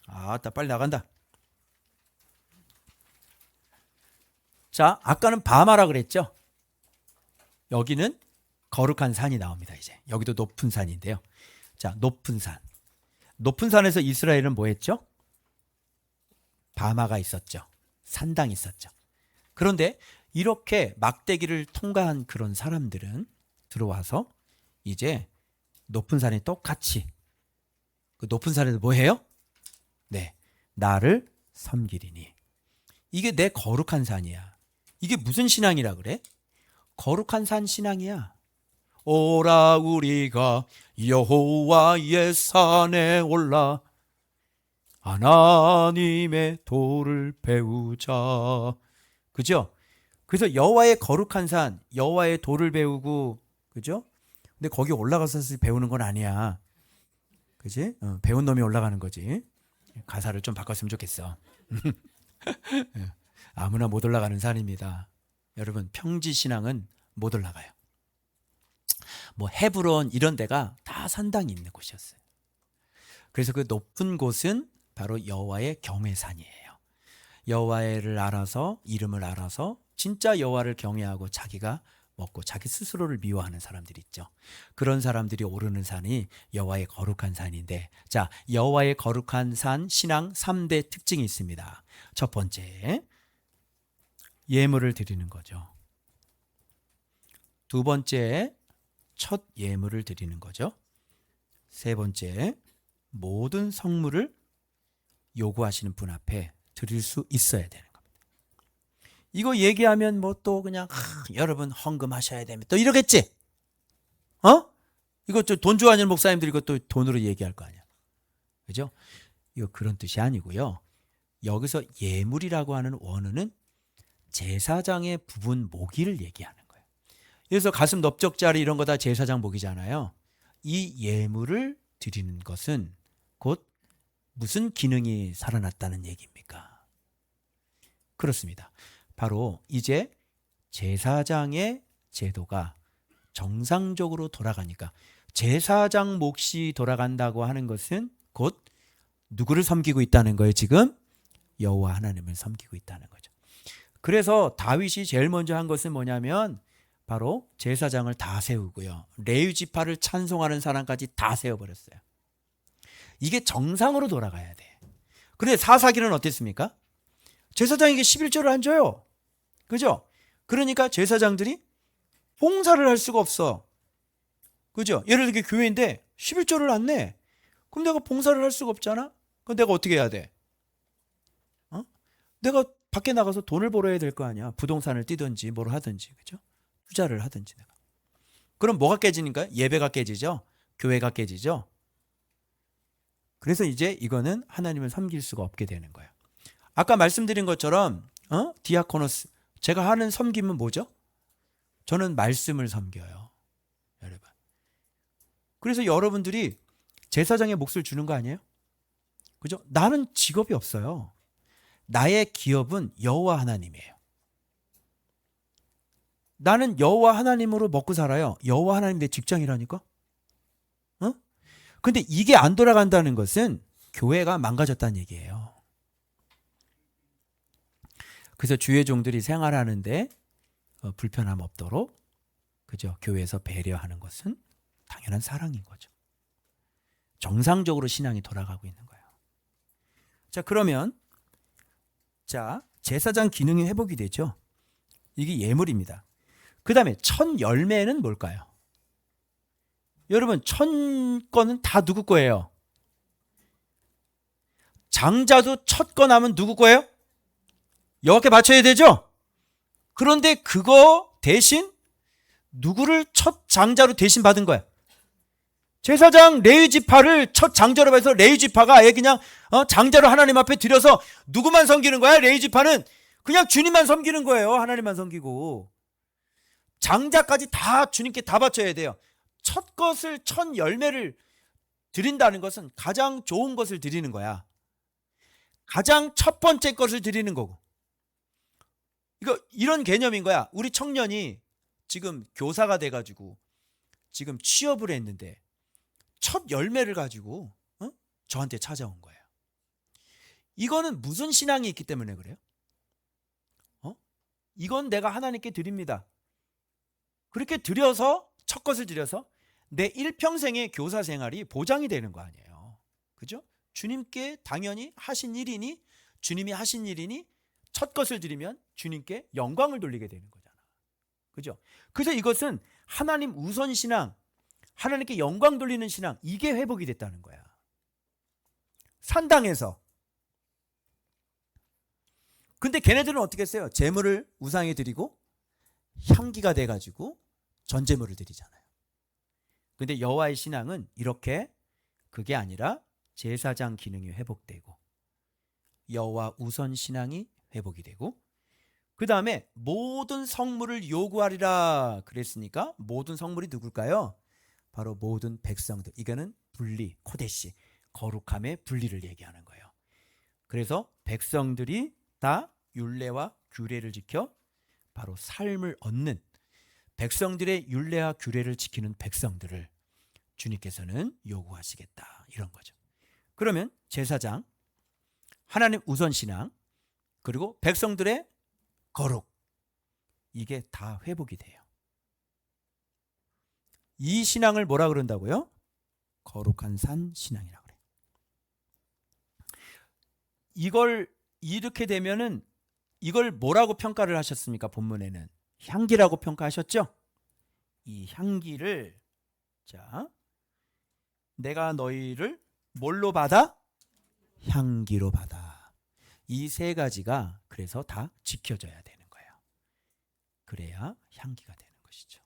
Speaker 1: 아따 빨리 나간다. 자, 아까는 바마라 그랬죠. 여기는 거룩한 산이 나옵니다. 이제 여기도 높은 산인데요. 자, 높은 산. 높은 산에서 이스라엘은 뭐 했죠? 바마가 있었죠. 산당이 있었죠. 그런데 이렇게 막대기를 통과한 그런 사람들은 들어와서 이제 높은 산에 똑같이 그 높은 산에서 뭐 해요? 네, 나를 섬기리니. 이게 내 거룩한 산이야. 이게 무슨 신앙이라 그래? 거룩한 산 신앙이야. 오라 우리가 여호와의 산에 올라 하나님의 도를 배우자. 그죠? 그래서 여호와의 거룩한 산, 여호와의 도를 배우고, 그죠? 근데 거기 올라가서 배우는 건 아니야. 그지? 배운 놈이 올라가는 거지. 가사를 좀 바꿨으면 좋겠어. 아무나 못 올라가는 산입니다. 여러분, 평지 신앙은 못 올라가요. 뭐 헤브론 이런 데가 다 산당이 있는 곳이었어요. 그래서 그 높은 곳은 바로 여호와의 경외산이에요. 여호와를 알아서, 이름을 알아서 진짜 여호와를 경외하고 자기가 먹고 자기 스스로를 미워하는 사람들이 있죠. 그런 사람들이 오르는 산이 여호와의 거룩한 산인데, 자, 여호와의 거룩한 산 신앙 3대 특징이 있습니다. 첫 번째, 예물을 드리는 거죠. 두 번째, 첫 예물을 드리는 거죠. 세 번째, 모든 성물을 요구하시는 분 앞에 드릴 수 있어야 되는 겁니다. 이거 얘기하면 뭐 또 그냥 여러분 헌금하셔야 됩니다. 또 이러겠지? 이거 돈 좋아하는 목사님들 이것도 돈으로 얘기할 거 아니야. 그죠? 이거 그런 뜻이 아니고요. 여기서 예물이라고 하는 원어는 제사장의 부분 모기를 얘기하는 거예요. 그래서 가슴 넓적자리 이런 거 다 제사장 모기잖아요. 이 예물을 드리는 것은 곧 무슨 기능이 살아났다는 얘기입니까? 그렇습니다. 바로 이제 제사장의 제도가 정상적으로 돌아가니까, 제사장 몫이 돌아간다고 하는 것은 곧 누구를 섬기고 있다는 거예요? 지금 여호와 하나님을 섬기고 있다는 거죠. 그래서 다윗이 제일 먼저 한 것은 뭐냐면 바로 제사장을 다 세우고요, 레위 지파를 찬송하는 사람까지 다 세워버렸어요. 이게 정상으로 돌아가야 돼. 그런데 사사기는 어땠습니까? 제사장에게 11조를 안 줘요. 그죠? 그러니까 제사장들이 봉사를 할 수가 없어. 그죠? 예를 들게 교회인데 11조를 안 내. 그럼 내가 봉사를 할 수가 없잖아? 그럼 내가 어떻게 해야 돼? 내가 밖에 나가서 돈을 벌어야 될 거 아니야. 부동산을 띄든지 뭘 하든지. 그죠? 투자를 하든지 내가. 그럼 뭐가 깨지니까? 예배가 깨지죠? 교회가 깨지죠? 그래서 이제 이거는 하나님을 섬길 수가 없게 되는 거예요. 아까 말씀드린 것처럼 디아코노스, 제가 하는 섬김은 뭐죠? 저는 말씀을 섬겨요. 여러분. 그래서 여러분들이 제사장의 몫을 주는 거 아니에요? 그죠? 나는 직업이 없어요. 나의 기업은 여호와 하나님이에요. 나는 여호와 하나님으로 먹고 살아요. 여호와 하나님 내 직장이라니까? 근데 이게 안 돌아간다는 것은 교회가 망가졌다는 얘기예요. 그래서 주의 종들이 생활하는데 불편함 없도록, 그죠? 교회에서 배려하는 것은 당연한 사랑인 거죠. 정상적으로 신앙이 돌아가고 있는 거예요. 자, 그러면 제사장 기능이 회복이 되죠. 이게 예물입니다. 그 다음에 첫 열매는 뭘까요? 여러분, 첫 거는 다 누구 거예요? 장자도 첫 거 나면 누구 거예요? 여호와께 바쳐야 되죠? 그런데 그거 대신 누구를 첫 장자로 대신 받은 거야? 제사장 레위 지파를 첫 장자로 해서 레위 지파가 아예 그냥 장자로 하나님 앞에 드려서 누구만 섬기는 거야? 레위 지파는 그냥 주님만 섬기는 거예요. 하나님만 섬기고. 장자까지 다 주님께 다 바쳐야 돼요. 첫 것을, 첫 열매를 드린다는 것은 가장 좋은 것을 드리는 거야. 가장 첫 번째 것을 드리는 거고. 이런 개념인 거야. 우리 청년이 지금 교사가 돼가지고 지금 취업을 했는데 첫 열매를 가지고 저한테 찾아온 거예요. 이거는 무슨 신앙이 있기 때문에 그래요? 이건 내가 하나님께 드립니다. 그렇게 드려서, 첫 것을 드려서 내 일평생의 교사 생활이 보장이 되는 거 아니에요. 그죠? 주님께 당연히 하신 일이니, 주님이 하신 일이니 첫 것을 드리면 주님께 영광을 돌리게 되는 거잖아. 그죠? 그래서 이것은 하나님 우선 신앙, 하나님께 영광 돌리는 신앙, 이게 회복이 됐다는 거야. 산당에서. 근데 걔네들은 어떻게 했어요? 제물을 우상에 드리고 향기가 돼가지고 전제물을 드리잖아요. 근데 여호와의 신앙은 이렇게, 그게 아니라 제사장 기능이 회복되고 여호와 우선 신앙이 회복이 되고, 그 다음에 모든 성물을 요구하리라 그랬으니까 모든 성물이 누굴까요? 바로 모든 백성들. 이거는 분리, 코데시, 거룩함의 분리를 얘기하는 거예요. 그래서 백성들이 다 율례와 규례를 지켜 바로 삶을 얻는, 백성들의 율례와 규례를 지키는 백성들을 주님께서는 요구하시겠다, 이런 거죠. 그러면 제사장, 하나님 우선 신앙, 그리고 백성들의 거룩, 이게 다 회복이 돼요. 이 신앙을 뭐라 그런다고요? 거룩한 산 신앙이라고 그래요. 이걸 이렇게 되면은 이걸 뭐라고 평가를 하셨습니까? 본문에는 향기라고 평가하셨죠? 이 향기를, 내가 너희를 뭘로 받아? 향기로 받아. 이 세 가지가 그래서 다 지켜져야 되는 거예요. 그래야 향기가 되는 것이죠.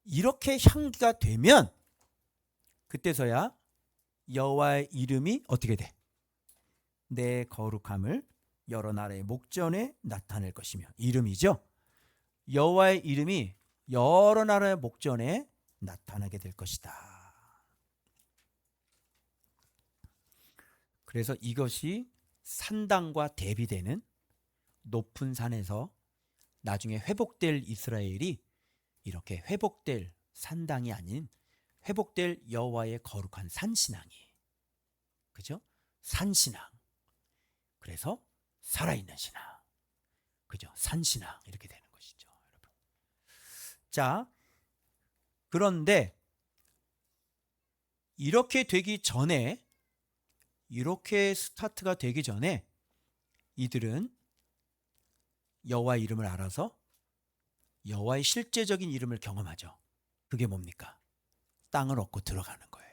Speaker 1: 이렇게 향기가 되면 그때서야 여호와의 이름이 어떻게 돼? 내 거룩함을 여러 나라의 목전에 나타낼 것이며, 이름이죠. 여호와의 이름이 여러 나라의 목전에 나타나게 될 것이다. 그래서 이것이 산당과 대비되는 높은 산에서 나중에 회복될 이스라엘이 이렇게 회복될 산당이 아닌 회복될 여호와의 거룩한 산신앙이에요. 그죠? 산신앙. 그래서 살아있는 신앙. 그죠? 산신앙, 이렇게 되는 것이죠, 여러분. 자, 그런데 이렇게 되기 전에 이렇게 스타트가 되기 전에 이들은 여호와의 이름을 알아서 여호와의 실제적인 이름을 경험하죠. 그게 뭡니까? 땅을 얻고 들어가는 거예요.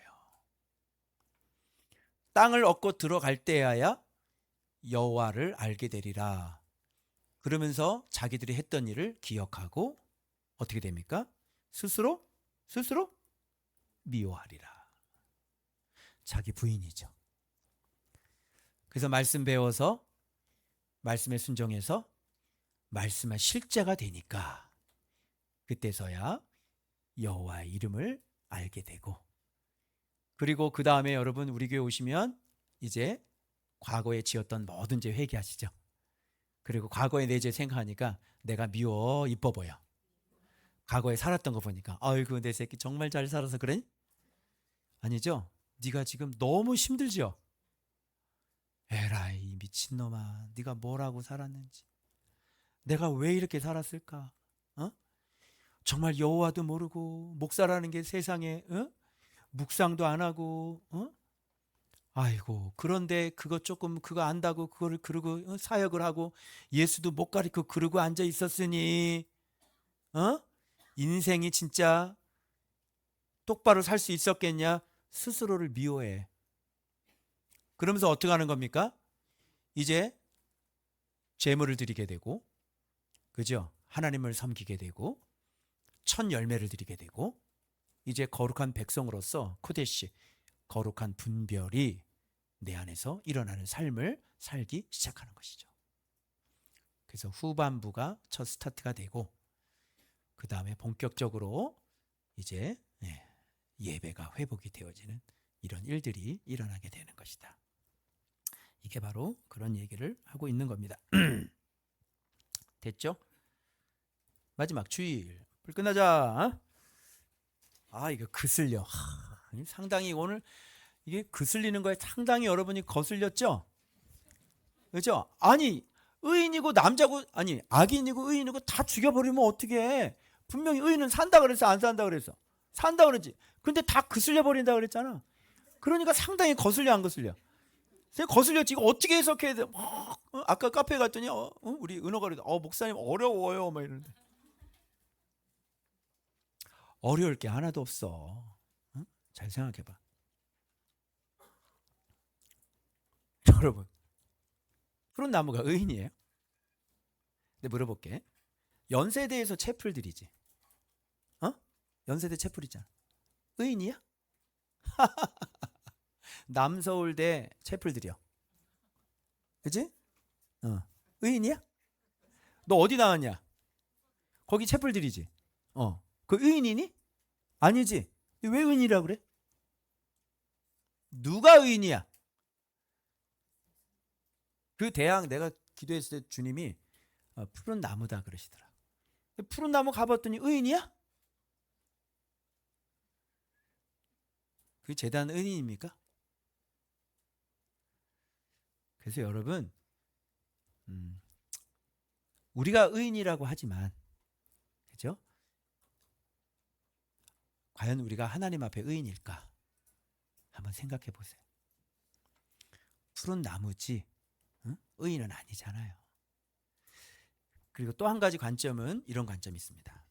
Speaker 1: 땅을 얻고 들어갈 때야야 여호와를 알게 되리라. 그러면서 자기들이 했던 일을 기억하고 어떻게 됩니까? 스스로 미워하리라. 자기 부인이죠. 그래서 말씀 배워서 말씀에 순종해서 말씀의 실제가 되니까 그때서야 여호와의 이름을 알게 되고, 그리고 그 다음에 여러분 우리 교회 오시면 이제 과거에 지었던 모든 죄 회개하시죠. 그리고 과거의 내 죄 생각하니까 내가 미워 이뻐 보여. 과거에 살았던 거 보니까 아이고 내 새끼 정말 잘 살아서 그래? 아니죠. 네가 지금 너무 힘들지요. 에라이 미친놈아, 네가 뭐라고 살았는지, 내가 왜 이렇게 살았을까? 정말 여호와도 모르고 목사라는 게 세상에 묵상도 안 하고 아이고, 그런데 그거 안다고 그거를 그러고 사역을 하고 예수도 못 가리고 그러고 앉아 있었으니 인생이 진짜 똑바로 살 수 있었겠냐? 스스로를 미워해. 그러면서 어떻게 하는 겁니까? 이제 제물을 드리게 되고, 그죠? 하나님을 섬기게 되고 첫 열매를 드리게 되고, 이제 거룩한 백성으로서 코데시, 거룩한 분별이 내 안에서 일어나는 삶을 살기 시작하는 것이죠. 그래서 후반부가 첫 스타트가 되고, 그 다음에 본격적으로 이제 예배가 회복이 되어지는 이런 일들이 일어나게 되는 것이다. 이게 바로 그런 얘기를 하고 있는 겁니다. 됐죠? 마지막 주일 불 끝나자. 이거 그슬려. 상당히 오늘 이게 그슬리는 거에 상당히 여러분이 거슬렸죠? 그죠? 아니 의인이고 남자고 아니 악인이고 의인이고 다 죽여버리면 어떻게? 분명히 의인은 산다 그랬어, 안 산다 그랬어? 산다 그랬지. 근데 다 그슬려 버린다 그랬잖아. 그러니까 상당히 거슬려, 안 거슬려? 거슬렸지. 이거 어떻게 해석해야 돼? 아까 카페에 갔더니 우리 은호가 그러다 목사님 어려워요 막 이러는데, 어려울 게 하나도 없어. 잘 생각해봐. 여러분, 푸른 나무가 의인이에요? 근데 물어볼게. 연세대에서 채플 드리지. 연세대 채플 있잖아. 의인이야? 남서울대 채플 드려. 그치? 의인이야? 너 어디 나왔냐? 거기 채플 드리지. 그 의인이니? 아니지. 왜 의인이라 그래? 누가 의인이야? 그 대학 내가 기도했을 때 주님이 푸른 나무다 그러시더라. 푸른 나무 가봤더니 의인이야? 그게 재단 의인입니까? 그래서 여러분, 우리가 의인이라고 하지만, 그죠? 과연 우리가 하나님 앞에 의인일까? 한번 생각해 보세요. 푸른 나무지 의인은 아니잖아요. 그리고 또 한 가지 관점은 이런 관점이 있습니다.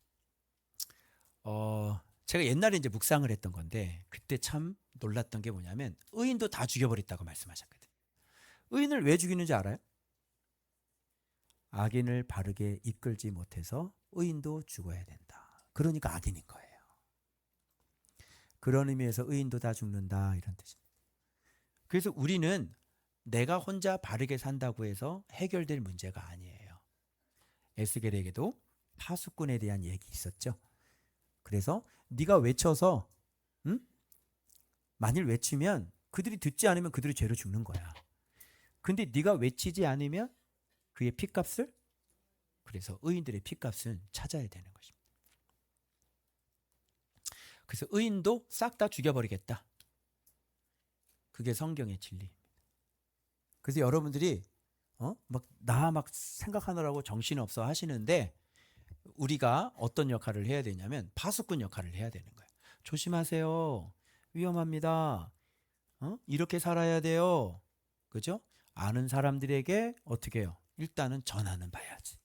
Speaker 1: 제가 옛날에 이제 묵상을 했던 건데, 그때 참 놀랐던 게 뭐냐면 의인도 다 죽여버렸다고 말씀하셨거든요. 의인을 왜 죽이는지 알아요? 악인을 바르게 이끌지 못해서 의인도 죽어야 된다. 그러니까 악인인 거예요. 그런 의미에서 의인도 다 죽는다, 이런 뜻입니다. 그래서 우리는 내가 혼자 바르게 산다고 해서 해결될 문제가 아니에요. 에스겔에게도 파수꾼에 대한 얘기 있었죠. 그래서 네가 외쳐서 만일 외치면 그들이 듣지 않으면 그들이 죄로 죽는 거야. 근데 네가 외치지 않으면 그의 핏값을, 그래서 의인들의 핏값은 찾아야 되는 것입니다. 그래서 의인도 싹 다 죽여버리겠다. 그게 성경의 진리입니다. 그래서 여러분들이 막 생각하느라고 정신없어 하시는데, 우리가 어떤 역할을 해야 되냐면 파수꾼 역할을 해야 되는 거예요. 조심하세요. 위험합니다. 이렇게 살아야 돼요. 그죠? 아는 사람들에게 어떻게 해요? 일단은 전화는 봐야지.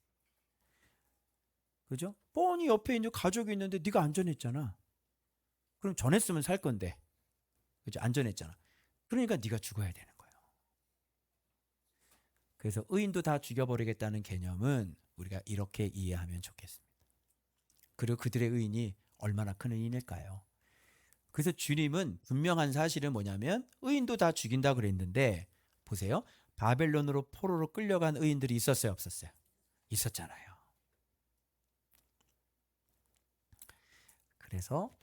Speaker 1: 그죠? 뻔히 옆에 있는 가족이 있는데 네가 안 전했잖아. 그럼 전했으면 살 건데. 그죠? 안 전했잖아. 그러니까 네가 죽어야 되는 거예요. 그래서 의인도 다 죽여버리겠다는 개념은 우리가 이렇게 이해하면 좋겠습니다. 그리고 그들의 의인이 얼마나 큰 의인일까요? 그래서 주님은 분명한 사실은 뭐냐면 의인도 다 죽인다 그랬는데 보세요. 바벨론으로 포로로 끌려간 의인들이 있었어요, 없었어요? 있었잖아요. 그래서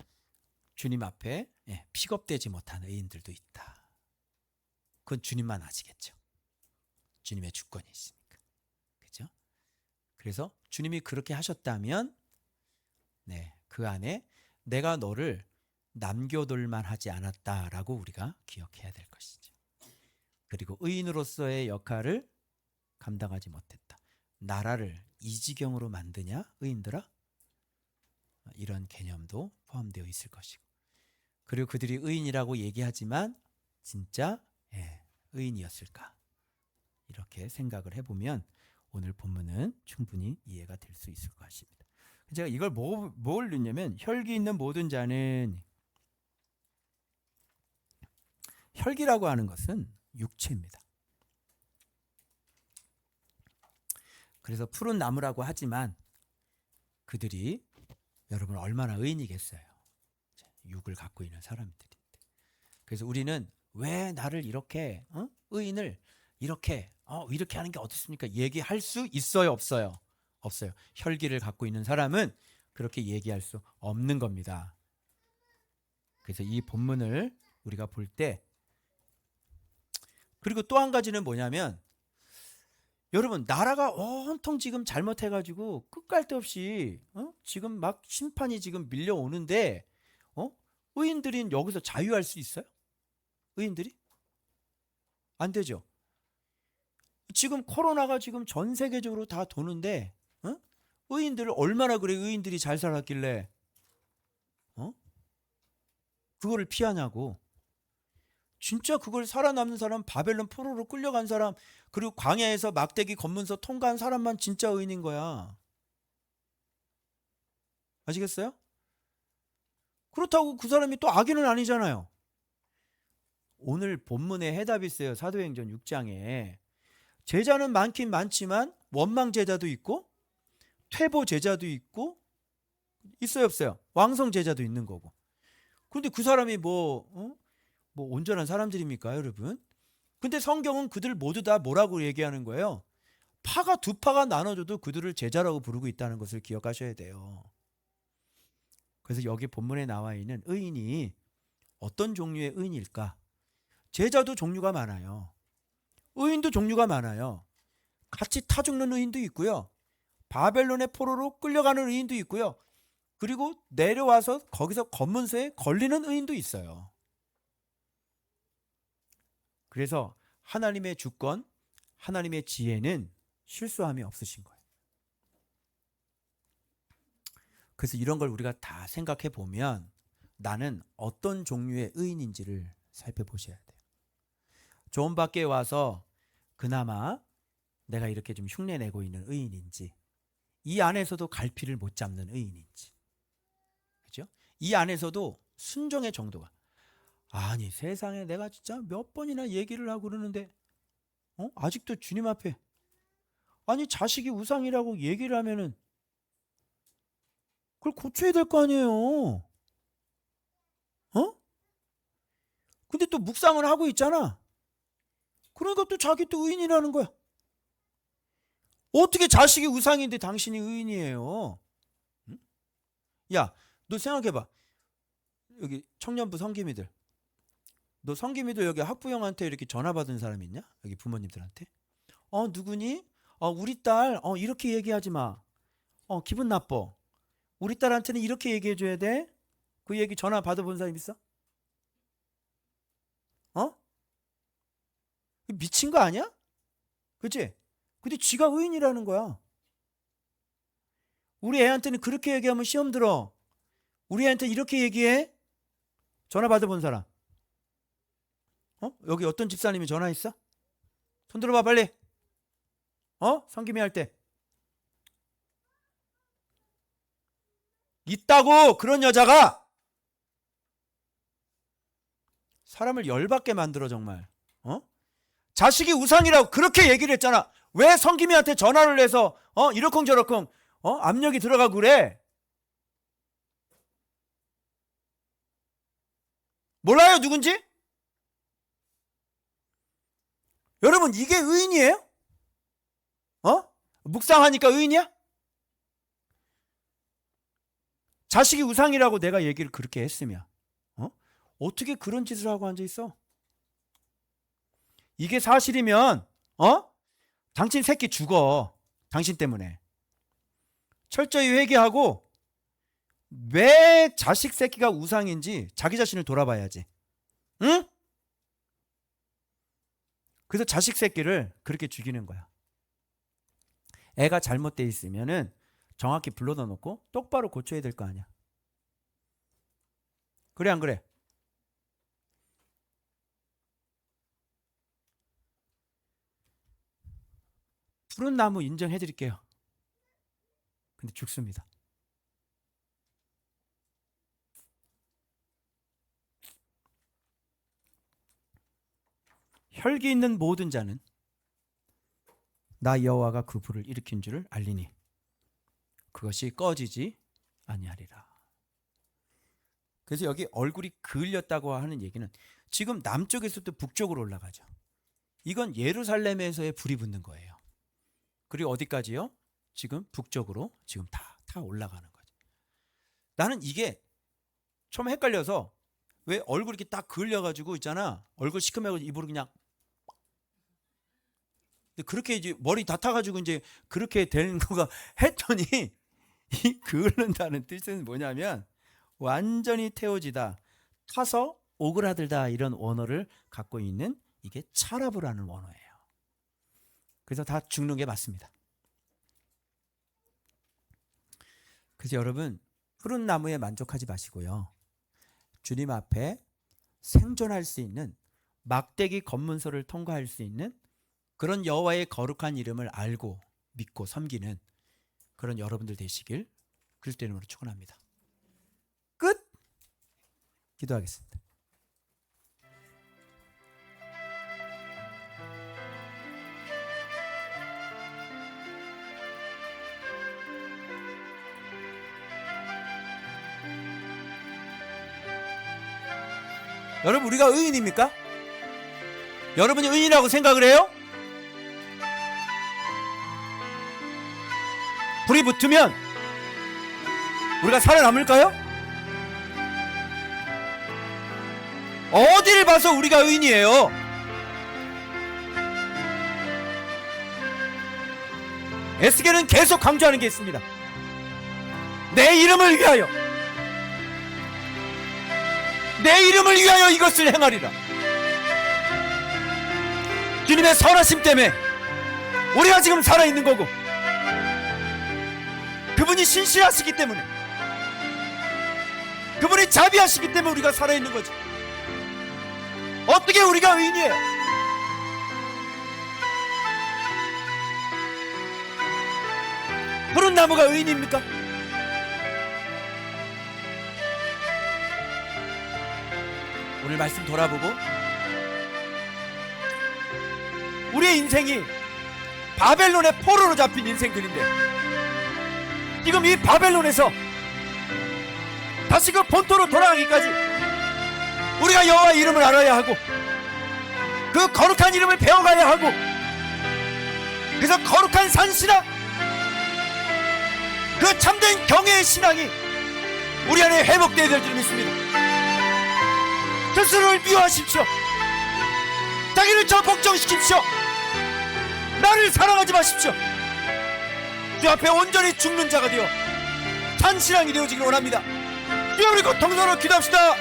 Speaker 1: 주님 앞에 픽업되지 못한 의인들도 있다. 그건 주님만 아시겠죠. 주님의 주권이 있으니까. 그죠? 그래서 주님이 그렇게 하셨다면 그 안에 내가 너를 남겨둘만 하지 않았다라고 우리가 기억해야 될 것이죠. 그리고 의인으로서의 역할을 감당하지 못했다. 나라를 이 지경으로 만드냐 의인들아? 이런 개념도 포함되어 있을 것이고, 그리고 그들이 의인이라고 얘기하지만 진짜 의인이었을까? 이렇게 생각을 해보면 오늘 본문은 충분히 이해가 될 수 있을 것 같습니다. 제가 이걸 뭘 넣냐면 혈기 있는 모든 자는, 혈기라고 하는 것은 육체입니다. 그래서 푸른 나무라고 하지만 그들이 여러분 얼마나 의인이겠어요. 육을 갖고 있는 사람들인데. 그래서 우리는 왜 나를 이렇게 의인을 이렇게 하는 게 어떻습니까? 얘기할 수 있어요, 없어요? 없어요. 혈기를 갖고 있는 사람은 그렇게 얘기할 수 없는 겁니다. 그래서 이 본문을 우리가 볼 때, 그리고 또 한 가지는 뭐냐면 여러분 나라가 온통 지금 잘못해가지고 끝갈데없이 지금 막 심판이 지금 밀려오는데 의인들은 여기서 자유할 수 있어요? 의인들이? 안 되죠. 지금 코로나가 지금 전 세계적으로 다 도는데 의인들을 얼마나 그래 의인들이 잘 살았길래 그거를 피하냐고. 진짜 그걸 살아남는 사람, 바벨론 포로로 끌려간 사람, 그리고 광야에서 막대기 검문서 통과한 사람만 진짜 의인인 거야. 아시겠어요? 그렇다고 그 사람이 또 악인은 아니잖아요. 오늘 본문에 해답이 있어요. 사도행전 6장에 제자는 많긴 많지만 원망 제자도 있고 퇴보 제자도 있고 있어요, 없어요? 왕성 제자도 있는 거고. 그런데 그 사람이 뭐 온전한 사람들입니까, 여러분? 근데 성경은 그들 모두 다 뭐라고 얘기하는 거예요? 파가 두 파가 나눠져도 그들을 제자라고 부르고 있다는 것을 기억하셔야 돼요. 그래서 여기 본문에 나와 있는 의인이 어떤 종류의 의인일까? 제자도 종류가 많아요. 의인도 종류가 많아요. 같이 타 죽는 의인도 있고요. 바벨론의 포로로 끌려가는 의인도 있고요. 그리고 내려와서 거기서 검문소에 걸리는 의인도 있어요. 그래서 하나님의 주권, 하나님의 지혜는 실수함이 없으신 거예요. 그래서 이런 걸 우리가 다 생각해 보면 나는 어떤 종류의 의인인지를 살펴보셔야 돼요. 좋은 밖에 와서 그나마 내가 이렇게 좀 흉내내고 있는 의인인지, 이 안에서도 갈피를 못 잡는 의인인지, 그죠? 이 안에서도 순종의 정도가, 아니 세상에 내가 진짜 몇 번이나 얘기를 하고 그러는데 아직도 주님 앞에, 아니 자식이 우상이라고 얘기를 하면은 그걸 고쳐야 될 거 아니에요. 근데 또 묵상을 하고 있잖아. 그러니까 또 자기 또 의인이라는 거야. 어떻게 자식이 우상인데 당신이 의인이에요? 응? 야, 너 생각해봐. 여기 청년부 성기미들, 너 성기미도 여기 학부형한테 이렇게 전화 받은 사람 있냐? 여기 부모님들한테. 누구니? 우리 딸 이렇게 얘기하지 마. 기분 나빠. 우리 딸한테는 이렇게 얘기해 줘야 돼. 그 얘기 전화 받아본 사람 있어? 미친 거 아니야? 그치? 근데 지가 의인이라는 거야. 우리 애한테는 그렇게 얘기하면 시험 들어. 우리 애한테 이렇게 얘기해? 전화 받아본 사람. 여기 어떤 집사님이 전화했어? 손 들어봐 빨리. 성김이 할 때. 있다고. 그런 여자가 사람을 열받게 만들어 정말. 자식이 우상이라고 그렇게 얘기를 했잖아. 왜 성김이한테 전화를 해서 이러쿵저러쿵 압력이 들어가고 그래? 몰라요 누군지? 여러분 이게 의인이에요? 묵상하니까 의인이야? 자식이 우상이라고 내가 얘기를 그렇게 했으면 어떻게 그런 짓을 하고 앉아있어? 이게 사실이면 당신 새끼 죽어. 당신 때문에. 철저히 회개하고 왜 자식 새끼가 우상인지 자기 자신을 돌아봐야지. 응? 그래서 자식 새끼를 그렇게 죽이는 거야. 애가 잘못돼 있으면은 정확히 불러다 놓고 똑바로 고쳐야 될 거 아니야. 그래 안 그래? 푸른 나무 인정해 드릴게요. 근데 죽습니다. 혈기 있는 모든 자는 나 여호와가 그 불을 일으킨 줄을 알리니 그것이 꺼지지 아니하리라. 그래서 여기 얼굴이 그을렸다고 하는 얘기는 지금 남쪽에서부터 북쪽으로 올라가죠. 이건 예루살렘에서의 불이 붙는 거예요. 그리고 어디까지요? 지금 북쪽으로 지금 다 올라가는 거죠. 나는 이게 처음 헷갈려서 왜 얼굴이 이렇게 딱 그을려가지고 있잖아. 얼굴 시커매고 입으로 그냥 그렇게 이제 머리 다 타가지고 이제 그렇게 되는 거가 했더니 이 그을른다는 뜻은 뭐냐면 완전히 태워지다, 타서 오그라들다 이런 원어를 갖고 있는 이게 차라브라는 원어예요. 그래서 다 죽는 게 맞습니다. 그래서 여러분 푸른 나무에 만족하지 마시고요. 주님 앞에 생존할 수 있는 막대기 검문소를 통과할 수 있는 그런 여호와의 거룩한 이름을 알고 믿고 섬기는 그런 여러분들 되시길 그리스도 이름으로 축원합니다. 끝. 기도하겠습니다. 여러분 우리가 의인입니까? 여러분이 의인이라고 생각을 해요? 불이 붙으면 우리가 살아남을까요? 어디를 봐서 우리가 의인이에요? 에스겔은 계속 강조하는 게 있습니다. 내 이름을 위하여, 내 이름을 위하여 이것을 행하리라. 주님의 선하심 때문에 우리가 지금 살아있는 거고, 그분이 신실하시기 때문에, 그분이 자비하시기 때문에 우리가 살아있는 거죠. 어떻게 우리가 의인이에요? 푸른 나무가 의인입니까? 오늘 말씀 돌아보고 우리의 인생이 바벨론의 포로로 잡힌 인생들인데 지금 이 바벨론에서 다시 그 본토로 돌아가기까지 우리가 여호와의 이름을 알아야 하고 그 거룩한 이름을 배워가야 하고, 그래서 거룩한 산신앙, 그 참된 경외의 신앙이 우리 안에 회복되어야 될 줄 믿습니다. 스스로를 미워하십시오. 자기를 저 복종시키십시오. 나를 사랑하지 마십시오. 주 앞에 온전히 죽는 자가 되어 산신앙이 되어지길 원합니다. 주여, 우리 고통스러워 기도합시다.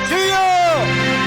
Speaker 1: 주여!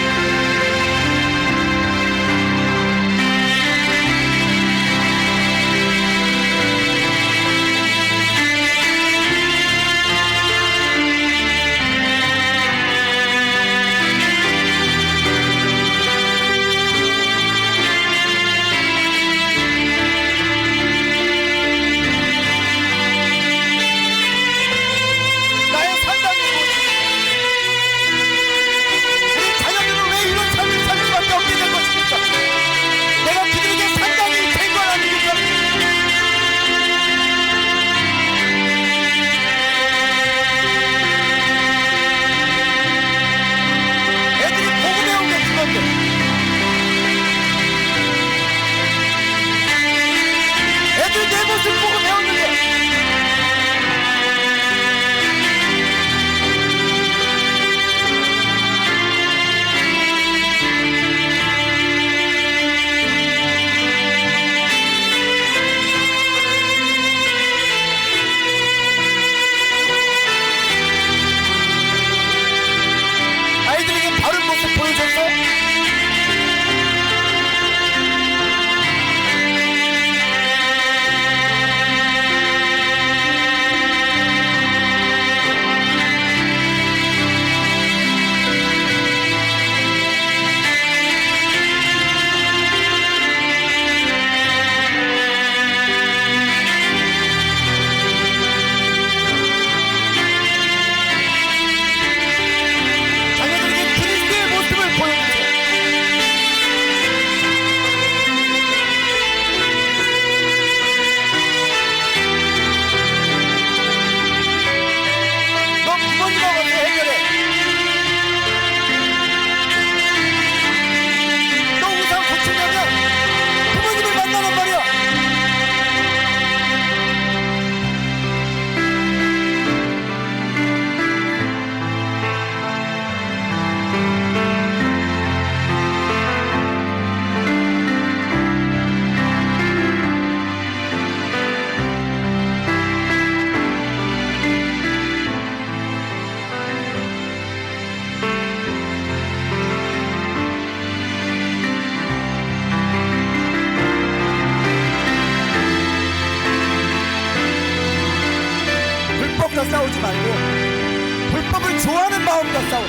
Speaker 1: 마음과 싸워.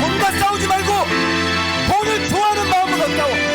Speaker 1: 돈과 싸우지 말고 돈을 좋아하는 마음으로 싸워.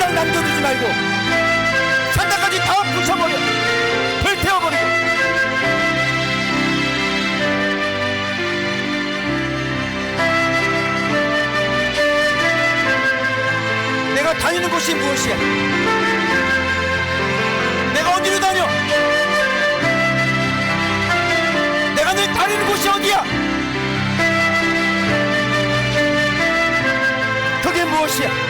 Speaker 1: 남겨두지 말고 산다까지 다 부숴버려. 불태워버리고. 내가 다니는 곳이 무엇이야? 내가 어디로 다녀? 내가 늘 다니는 곳이 어디야? 그게 무엇이야?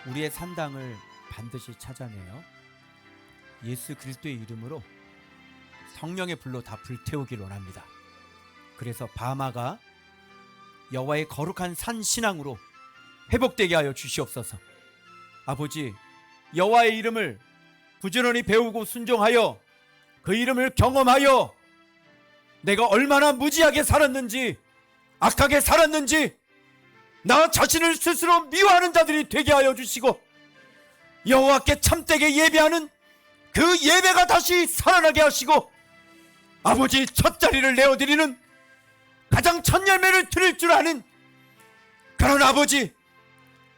Speaker 1: 우리의 산당을 반드시 찾아내어 예수 그리스도의 이름으로 성령의 불로 다 불태우길 원합니다. 그래서 바마가 여호와의 거룩한 산 신앙으로 회복되게 하여 주시옵소서. 아버지, 여호와의 이름을 부지런히 배우고 순종하여 그 이름을 경험하여 내가 얼마나 무지하게 살았는지, 악하게 살았는지 나 자신을 스스로 미워하는 자들이 되게 하여 주시고, 여호와께 참되게 예배하는 그 예배가 다시 살아나게 하시고, 아버지 첫 자리를 내어드리는 그 가장 첫 열매를 드릴 줄 아는 그런 아버지,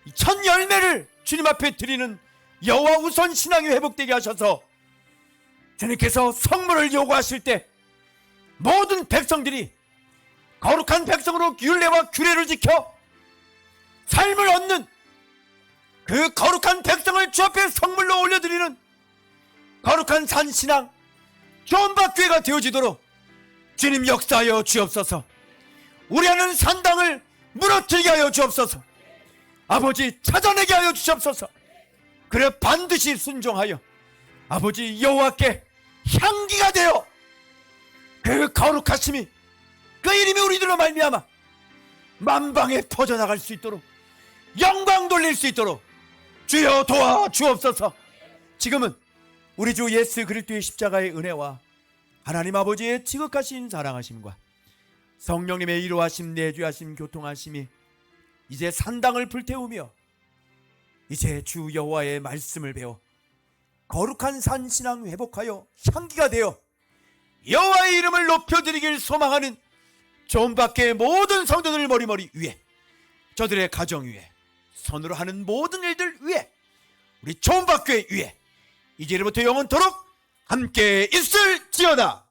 Speaker 1: 이 첫 열매를 주님 앞에 드리는 여호와 우선 신앙이 회복되게 하셔서 주님께서 성물을 요구하실 때 모든 백성들이 거룩한 백성으로 율례와 규례를 지켜 삶을 얻는 그 거룩한 백성을 주 앞에 성물로 올려드리는 거룩한 산신앙 존박교회가 되어지도록 주님 역사하여 주옵소서. 우리 하는 산당을 무너뜨리게 하여 주옵소서. 아버지 찾아내게 하여 주옵소서. 그래 반드시 순종하여 아버지 여호와께 향기가 되어 그 거룩하심이 그 이름이 우리들로 말미암아 만방에 퍼져나갈 수 있도록 영광 돌릴 수 있도록 주여 도와 주옵소서. 지금은 우리 주 예수 그리스도의 십자가의 은혜와 하나님 아버지의 지극하신 사랑하심과 성령님의 이루하심 내주하심 교통하심이 이제 산당을 불태우며 이제 주 여호와의 말씀을 배워 거룩한 산신앙 회복하여 향기가 되어 여호와의 이름을 높여드리길 소망하는 존밖의 모든 성도들 머리머리 위에, 저들의 가정 위에, 손으로 하는 모든 일들 위에, 우리 존밖교회 위에 이제부터 영원토록 함께 있을지어다.